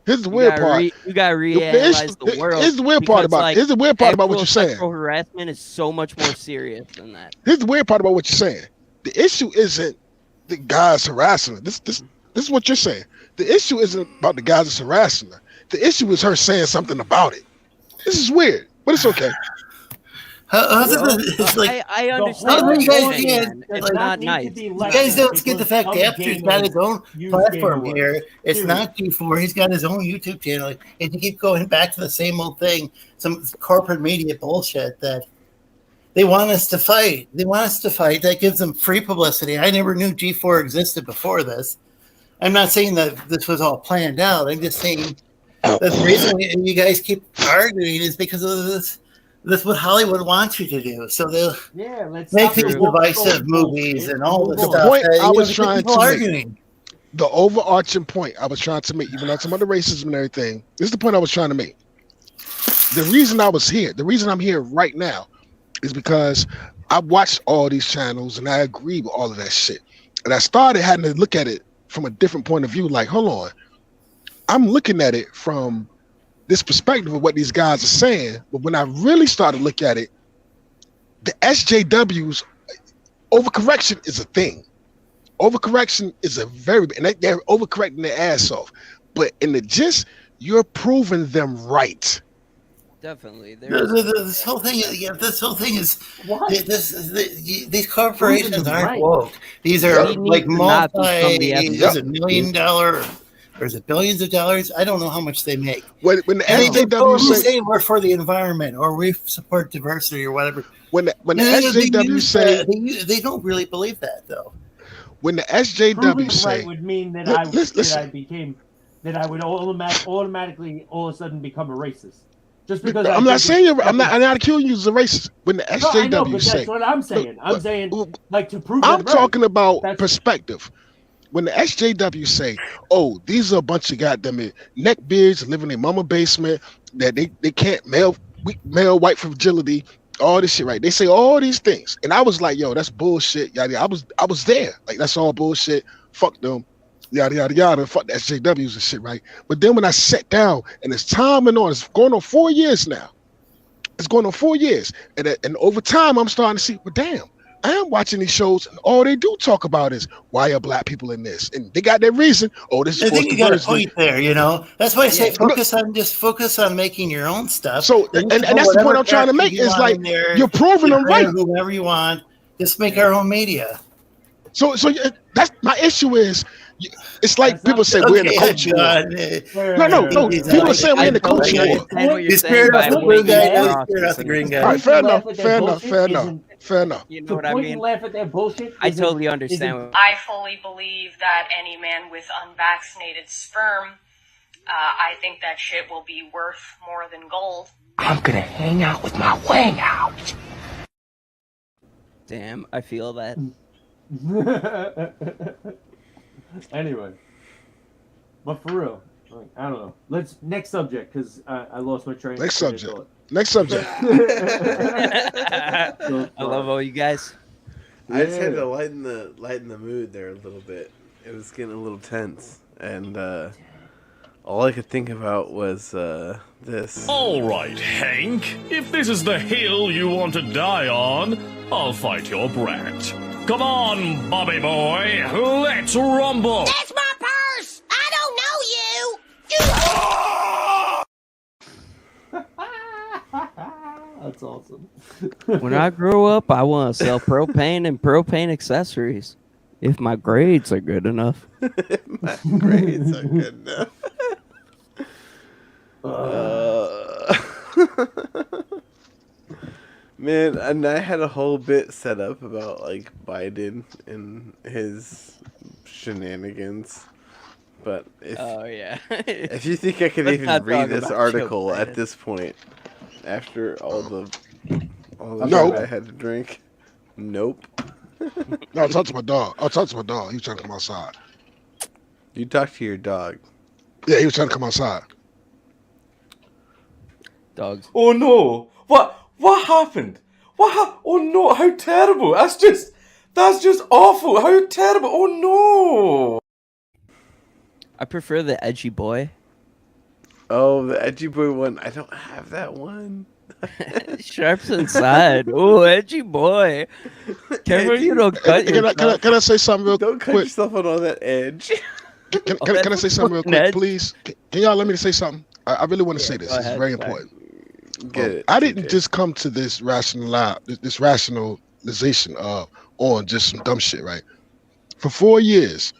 H: Here's the weird part.
D: You gotta reanalyze the world.
H: Here's the weird part about
D: like,
H: here's the weird part about what you're saying.
D: Sexual harassment is so much more serious than that.
H: Here's the weird part about what you're saying. The issue isn't the guys harassing her. This is what you're saying. The issue isn't about the guys that's harassing her. The issue is her saying something about it. This is weird, but it's okay.
J: It's like,
D: I understand.
J: You guys can't,
D: it's not nice.
J: You guys don't get the fact Dabstream's got his own platform here. It's not G4. He's got his own YouTube channel. And you keep going back to the same old thing, some corporate media bullshit that they want us to fight. They want us to fight. That gives them free publicity. I never knew G4 existed before this. I'm not saying that this was all planned out. I'm just saying that the reason you guys keep arguing is because of this. That's what Hollywood wants you to do. So they'll make these divisive movies and all this stuff.
H: The point I was trying to
J: arguing.
H: make, the overarching point I was trying to make, even on some of the racism and everything, this is the point I was trying to make. The reason I was here, the reason I'm here right now, is because I watched all these channels and I agree with all of that shit. And I started having to look at it from a different point of view. Like, hold on, I'm looking at it from this perspective of what these guys are saying, but when I really started to look at it, the SJWs, overcorrection is a thing. Overcorrection is a very, and they're overcorrecting their ass off. But in the gist, you're proving them right.
D: Definitely.
J: This whole thing is these corporations aren't woke. These are like is it $1 million or is it billions of dollars? I don't know how much they make.
H: When the SJW
J: say we're for the environment or we support diversity or whatever.
H: When the SJW say
J: they don't really believe that though.
H: When the SJW say
G: right would mean that I would automatically all of a sudden become a racist. Just because
H: I'm not saying you're. I'm not accusing you as a racist. When the SJW
G: I know, but
H: say,
G: that's what I'm saying. I'm saying like to prove.
H: I'm talking about perspective. When the SJW say, "Oh, these are a bunch of goddamn neckbeards living in mama basement that they can't male white fragility, all this shit," right? They say all these things, and I was like, "Yo, that's bullshit." Yada. I was there. Like that's all bullshit. Fuck them. Yada yada yada. Fuck the SJWs and shit, right? But then when I sat down and it's time and on, it's going on 4 years now. It's going on 4 years, and over time I'm starting to see, well, damn. I am watching these shows, and all they do talk about is why are black people in this, and they got their reason. Oh, this is.
J: I think you got a point there. You know, that's why I say focus on making your own stuff.
H: So, and that's the point I'm trying to make. Is like you're proving them right.
J: Whoever you want, just make our own media.
H: So that's my issue. Is it's like people say we're in the culture war. No. People are saying we're in the culture war.
J: You scared off the green guy. Scared off the green guy.
H: All right, fair enough.
D: You know what I mean?
G: Laugh at that bullshit.
D: I totally understand.
Q: I fully believe that any man with unvaccinated sperm, I think that shit will be worth more than gold.
M: I'm gonna hang out with my wang out.
D: Damn, I feel that.
G: Anyway. But for real, like, I don't know. Let's next subject because I lost my train.
H: Next subject. Next subject.
D: I love all you guys.
C: I just had to lighten the mood there a little bit. It was getting a little tense, and all I could think about was this.
P: All right, Hank. If this is the hill you want to die on, I'll fight your brat. Come on, Bobby boy. Let's rumble.
O: That's my purse. I don't know you.
G: That's awesome.
D: When I grow up, I want to sell propane and propane accessories. If my grades are good enough.
C: My grades are good enough. Man, and I had a whole bit set up about like Biden and his shenanigans, but if you think I could even read this article at this point, after all the shit I had to drink, nope.
H: No, I'll talk to my dog. He was trying to come outside.
C: You talk to your dog.
H: Yeah, he was trying to come outside.
D: Dogs.
K: Oh no! What happened? Oh no! How terrible! That's just awful. How terrible! Oh no!
D: I prefer the edgy boy.
C: Oh, the edgy boy one. I don't have that one.
D: Sharps inside. Oh, edgy boy. Careful you don't cut yourself.
H: Can I say something real quick?
C: Don't cut yourself on that edge.
H: Can I say something real quick, please? Can y'all let me say something? I really want to say this. This is very important. I didn't just come to this rationalization on just some dumb shit, right? For 4 years,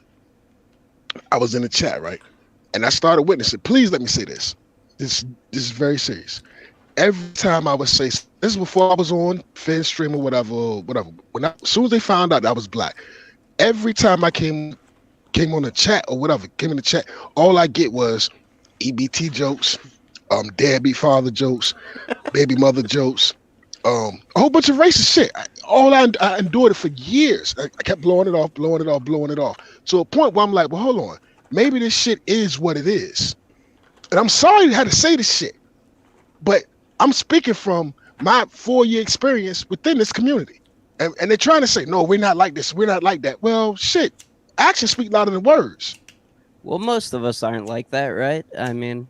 H: I was in the chat, right? And I started witnessing. Please let me say this. This is very serious. Every time I would say, this is before I was on FinStream or whatever. As soon as they found out I was black, every time I came on the chat or whatever, came in the chat, all I get was EBT jokes, deadbeat father jokes, baby mother jokes, a whole bunch of racist shit. I endured it for years. I kept blowing it off. To a point where I'm like, well, hold on. Maybe this shit is what it is. And I'm sorry I had to say this shit, but I'm speaking from my 4-year experience within this community. And they're trying to say, no, we're not like this. We're not like that. Well, shit. Actions speak louder than words.
D: Well, most of us aren't like that, right? I mean,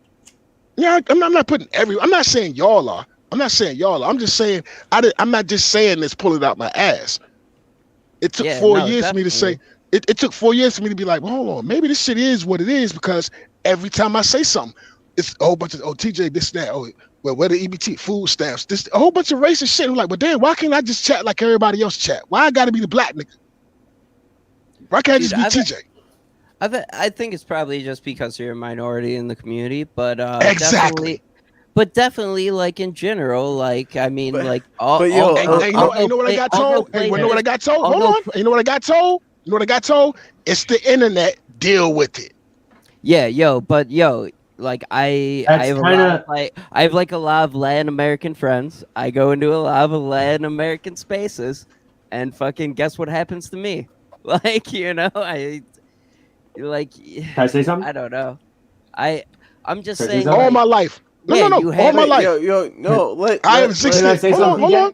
H: yeah, I'm not saying y'all are. I'm just saying I'm not just saying this, pull it out my ass. It took 4 years for me to say. It took 4 years for me to be like, well, hold on, maybe this shit is what it is, because every time I say something, it's a whole bunch of TJ this that well, where the EBT food stamps, this a whole bunch of racist shit. I'm like, well, damn, why can't I just chat like everybody else chat? Why I got to be the black nigga? Why can't I just be TJ?
D: I think it's probably just because you're a minority in the community, but
H: exactly.
D: Definitely, like in general, like I mean, you
H: know what I got told? You know what I got told? Hold on. You know what I got told? It's the internet. Deal with it.
D: Yeah, like I have a lot of Latin American friends. I go into a lot of Latin American spaces, and fucking guess what happens to me? Like, Can I
G: say something?
D: I don't know. I'm just saying.
H: All my life. No. All my life. I am 16. Hold on.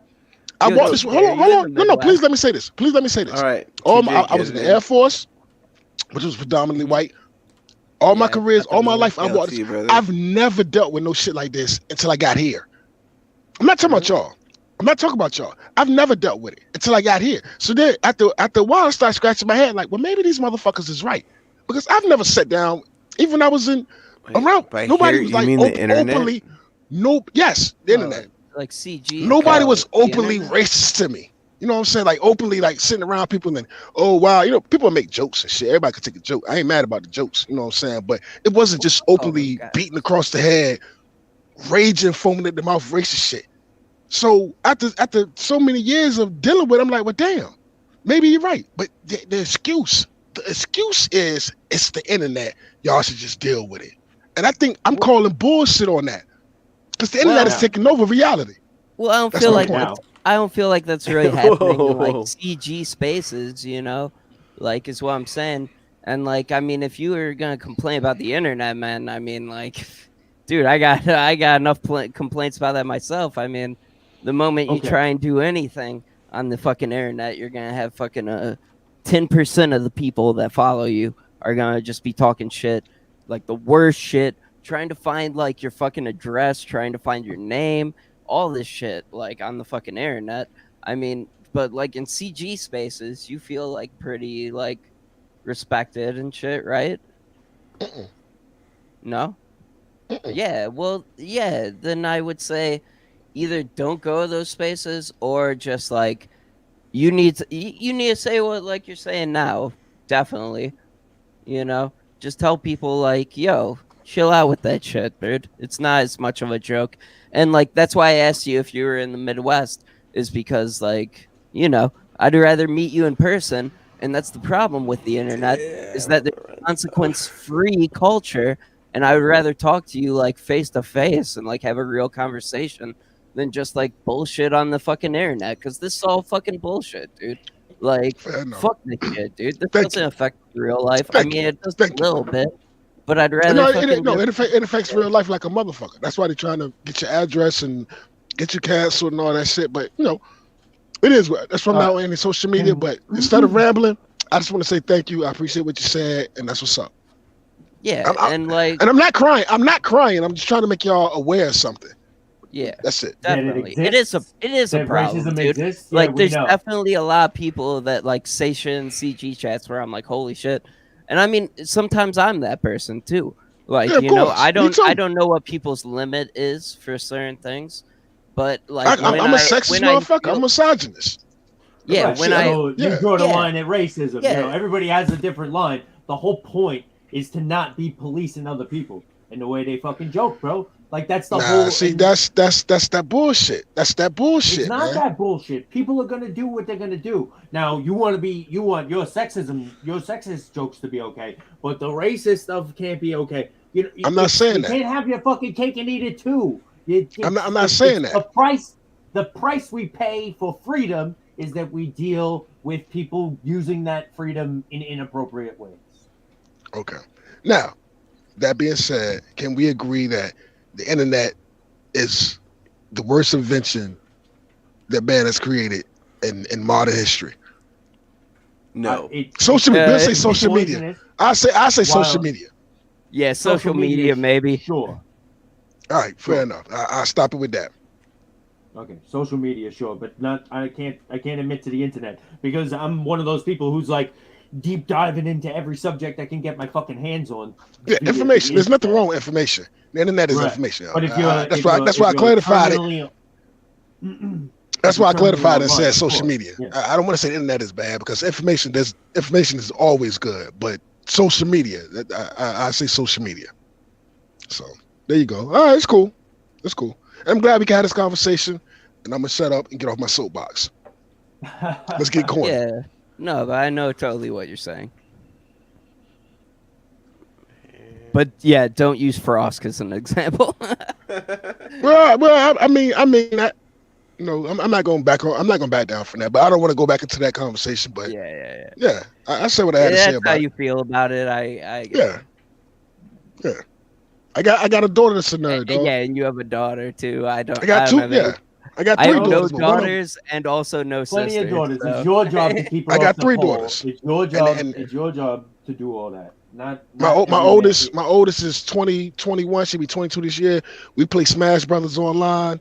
H: I want this. Hold on. No. Please let me say this.
C: All right.
H: I was in the Air Force, which was predominantly white. All my careers, all my life, I've never dealt with no shit like this until I got here. I'm not talking about y'all. I've never dealt with it until I got here. So then after a while, I started scratching my head like, well, maybe these motherfuckers is right. Because I've never sat down, even when I was around, nobody was like openly. The internet.
D: Like CG.
H: Nobody was openly racist to me. You know what I'm saying? Like openly, like sitting around people and oh wow, people make jokes and shit. Everybody could take a joke. I ain't mad about the jokes, you know what I'm saying? But it wasn't just openly beating across the head, raging, foaming at the mouth, racist shit. So after so many years of dealing with it, I'm like, well, damn, maybe you're right. But the excuse is it's the internet. Y'all should just deal with it. And I think I'm calling bullshit on that because the internet is taking over reality.
D: Well, I don't feel like that's really happening in like CG spaces, like is what I'm saying. And like, I mean, if you were gonna complain about the internet, man, I mean, like, dude, I got enough complaints about that myself. I mean, the moment you try and do anything on the fucking internet, you're gonna have fucking 10% of the people that follow you are gonna just be talking shit, like the worst shit, trying to find like your fucking address, trying to find your name, all this shit, like on the fucking internet. I mean, but like in CG spaces, you feel like pretty like respected and shit, right? No? Yeah, well, yeah, then I would say either don't go to those spaces or just like you need to say what like you're saying now. Definitely. You know, just tell people like, yo, chill out with that shit, dude. It's not as much of a joke. And like that's why I asked you if you were in the Midwest, is because like, you know, I'd rather meet you in person. And that's the problem with the internet, is that there's consequence-free culture, and I would rather talk to you like face to face and like have a real conversation than just like bullshit on the fucking internet. Because this is all fucking bullshit, dude. Like, fuck this shit, dude. This doesn't affect real life. I mean, it does a little bit, but I'd rather.
H: It affects real life like a motherfucker. That's why they're trying to get your address and get you canceled and all that shit. But you know. It is. That's why I'm not on any social media. But instead of rambling, I just want to say thank you. I appreciate what you said, and that's what's up.
D: Yeah, and
H: I'm not crying. I'm not crying. I'm just trying to make y'all aware of something.
D: Yeah,
H: that's it.
D: Definitely, it is a problem, dude.
G: Exists?
D: Like,
G: Yeah,
D: there's definitely a lot of people that like say shit in CG chats where I'm like, holy shit. And I mean, sometimes I'm that person too. Like, you know, I don't know what people's limit is for certain things. But like,
H: I'm a sexist motherfucker. I'm misogynist.
D: Yeah,
G: you draw the line at racism. You know, everybody has a different line. The whole point is to not be policing other people in the way they fucking joke, bro. Like that's the whole.
H: See, that's that bullshit. That's that bullshit.
G: It's not that bullshit. People are gonna do what they're gonna do. Now you want your sexist jokes to be okay, but the racist stuff can't be okay.
H: I'm not saying that.
G: You can't have your fucking cake and eat it too.
H: I'm not saying that.
G: The price we pay for freedom is that we deal with people using that freedom in inappropriate ways.
H: Okay. Now, that being said, can we agree that the internet is the worst invention that man has created in modern history?
C: No.
H: Social media. Let's say social media. I say social media.
D: Yeah, social media maybe.
G: Sure.
H: All right, fair enough. I'll stop it with that.
G: Okay, social media, sure, but not. I can't admit to the internet because I'm one of those people who's like deep diving into every subject I can get my fucking hands on.
H: Yeah, information. There's nothing wrong with information. The internet is information.
G: But if
H: that's why I clarified it. That's why I clarified and said social media. Yeah. I don't want to say the internet is bad because information is always good, but social media. I say social media. So. There you go. All right, it's cool. It's cool. I'm glad we can have this conversation, and I'm gonna shut up and get off my soapbox. Let's get going.
D: Yeah. No, but I know totally what you're saying. But yeah, don't use Frost as an example.
H: well, I mean, that, you know, I'm not going back on. I'm not going back down from that. But I don't want to go back into that conversation. But yeah. I say what I had to say about it.
D: That's how you feel about it.
H: Yeah. I got a daughter that's a nerd, dog.
D: Yeah, and you have a daughter too. I got
H: two. Yeah, I got three daughters.
D: No daughters and also no sisters.
G: Plenty of daughters. So. It's your job to keep her
H: I got
G: off
H: 3
G: the pole.
H: daughters.
G: It's your job. It's your job to do all that. Not
H: my oldest. My oldest is 21. She'll be 22 this year. We play Smash Brothers online.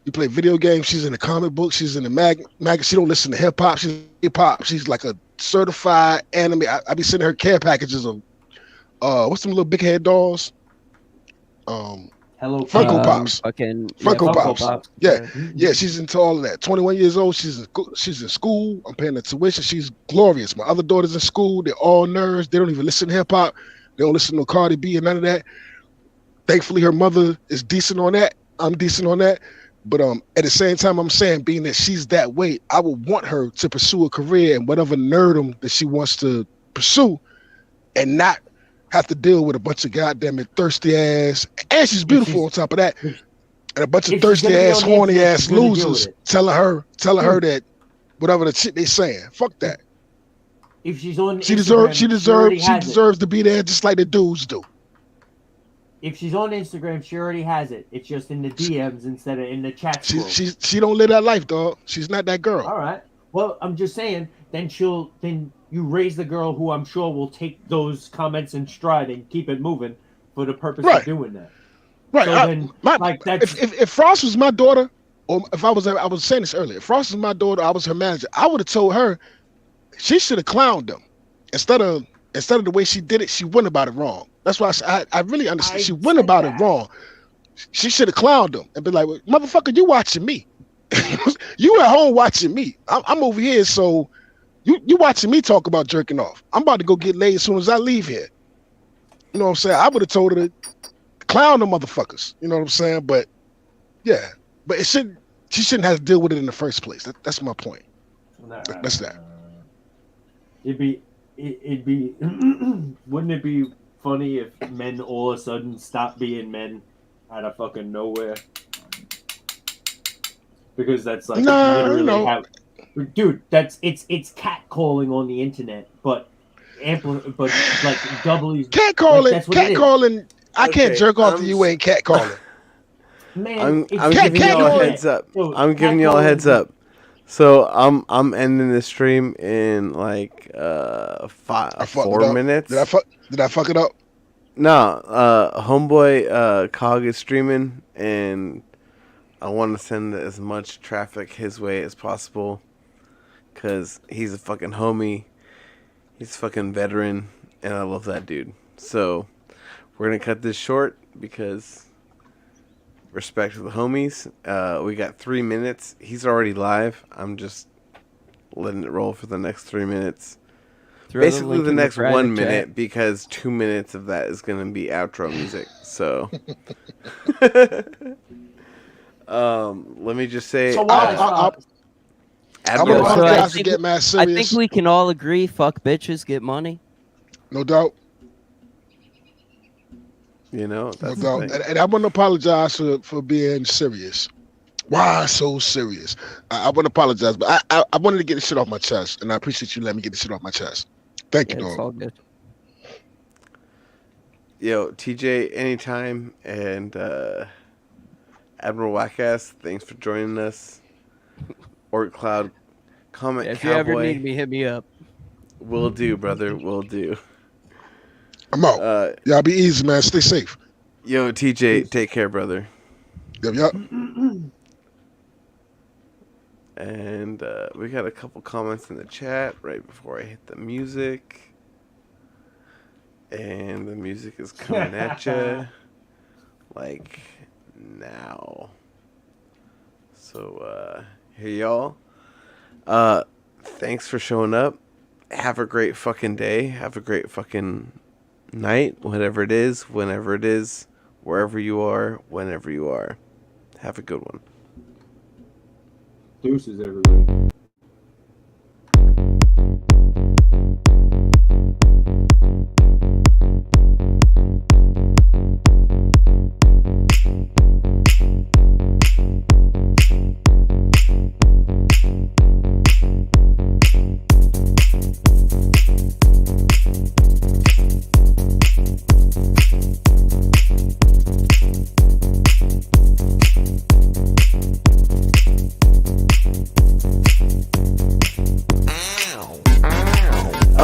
H: We play video games. She's in the comic book. She's in the mag. She don't listen to hip hop. She's hip hop. She's like a certified anime. I be sending her care packages of what's them little big head dolls.
G: Hello,
H: Funko Pops.
D: Funko
H: Pops. Yeah. She's into all of that. 21 years old. She's in school. I'm paying the tuition. She's glorious. My other daughter's in school. They're all nerds. They don't even listen to hip hop. They don't listen to Cardi B and none of that. Thankfully, her mother is decent on that. I'm decent on that. But at the same time, I'm saying, being that she's that way, I would want her to pursue a career in whatever nerdom that she wants to pursue, and not have to deal with a bunch of goddamn thirsty ass, and she's beautiful on top of that, and a bunch of thirsty ass, horny ass losers telling her that whatever the shit they saying, fuck that.
G: If she's on
H: She
G: Instagram,
H: deserves to be there just like the dudes do.
G: If she's on Instagram, she already has it. It's just in the DMs instead of in the chat.
H: She don't live that life, dog. She's not that girl.
G: All right. Well, I'm just saying. Then you raise the girl who I'm sure will take those comments in stride and keep it moving for the purpose of doing that.
H: Right.
G: So
H: if Frost was my daughter, or if I was saying this earlier, if Frost was my daughter, I was her manager, I would have told her she should have clowned them instead of the way she did it. She went about it wrong. That's why I really understand. She went about it wrong. She should have clowned them and been like, "Motherfucker, you watching me? You at home watching me? I'm over here, so you watching me talk about jerking off. I'm about to go get laid as soon as I leave here. You know what I'm saying? I would have told her to clown the motherfuckers. You know what I'm saying? But yeah, but she shouldn't have to deal with it in the first place. That's my point. That's that.
G: It'd be wouldn't it be funny if men all of a sudden stopped being men out of fucking nowhere? Because that's like literally how, dude. That's it's catcalling on the internet, but like doubly
H: catcalling. I can't jerk off to you ain't catcalling.
C: Man, I'm giving y'all a heads up. I'm giving y'all a heads up. So I'm ending the stream in like 4 minutes.
H: Did I fuck it up?
C: No, homeboy Cog is streaming, and I want to send as much traffic his way as possible, cause he's a fucking homie, he's a fucking veteran, and I love that dude. So we're gonna cut this short because respect to the homies. We got 3 minutes. He's already live. I'm just letting it roll for the next 3 minutes. Basically the next 1 minute, because 2 minutes of that is going to be outro music. So, let me just say,
D: I think we can all agree, fuck bitches, get money.
H: No doubt.
C: You know, that's
H: no doubt. And I want to apologize for being serious. Why so serious? I want to apologize, but I wanted to get this shit off my chest, and I appreciate you letting me get this shit off my chest. Thank you, dog.
D: It's all good.
C: Yo, TJ, anytime, and Admiral Wackass, thanks for joining us. Orc Cloud, comment
D: if
C: Cowboy.
D: you ever need me, hit me up.
C: Will do, brother. Will do.
H: I'm out. Y'all be easy, man. Stay safe.
C: Yo, TJ, take care, brother.
H: Yep.
C: And we got a couple comments in the chat right before I hit the music. And the music is coming at you like now. So here y'all. Thanks for showing up. Have a great fucking day. Have a great fucking night, whatever it is, whenever it is, wherever you are, whenever you are. Have a good one.
G: Deuces, everybody.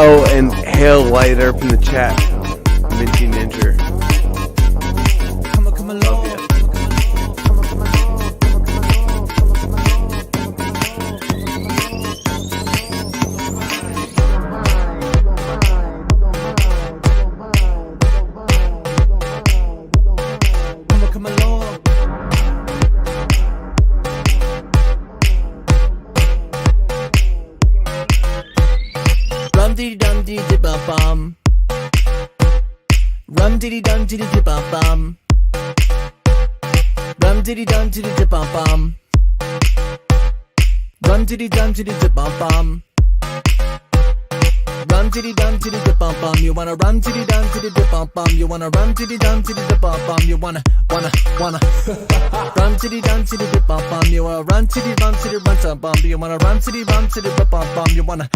C: Oh, and Hail Light up in the chat. Minty Ninja. Love ya.
A: Rum-diddy-dum-diddy-bum-bum. Rum-diddy-dum-diddy-bum-bum. Rum-diddy-dum-diddy-bum-bum. Rum-diddy-dum-diddy-bum-bum. run to the dum to the dip bum bum. You wanna run to the dum to the dip bum bum. You wanna run to the dum to the dip bum bum. You wanna run to the dum to the dip bum bum. You wanna run to the run to the run to bum. You wanna run to the run to the dip bum bum. You wanna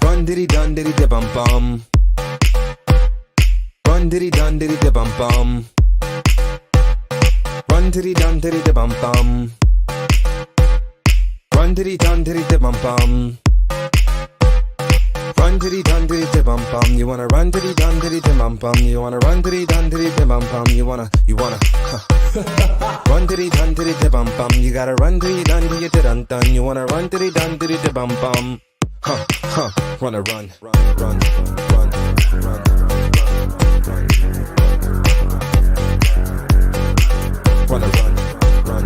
B: Run diddy dun diddy dip bum bum. Run diddy dun diddy dip bum bum. Run diddy dun diddy dip bum bum. Run diddy dun diddy dip bum bum. Run diddy dun diddy dip bum bum. You wanna run diddy dun diddy dip bum bum. You wanna run diddy dun diddy dip bum bum. You wanna run diddy dun diddy dip bum bum. You gotta run diddy dun diddy dun dun. You wanna run diddy dun diddy dip bum bum. Run, run, run, run, run, run. Run, run, run, run, run.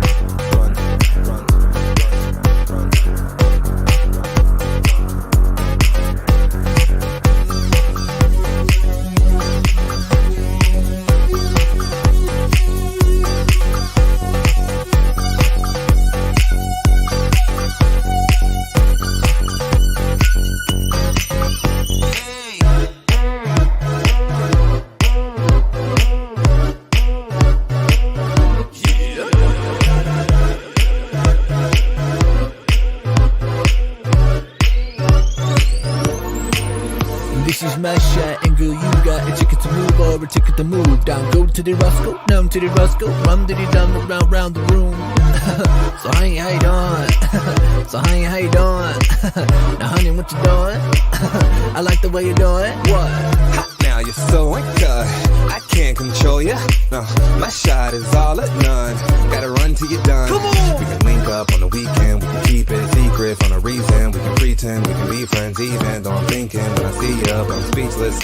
A: This is my shot, and girl, you got a ticket to move or a ticket to move down. Go to the Roscoe, down to the Roscoe, run to the down round the room. So honey, how you doing? So honey, how you doing? Now honey, what you doing? I like the way you do it. What?
B: Now you're so good, I can't control you. No, my shot is all or none. Gotta run till you're done. Come on. We can link up on the weekend. We can keep it secret for no reason. We can pretend we can be friends even though I'm thinking when I see you, but I'm speechless.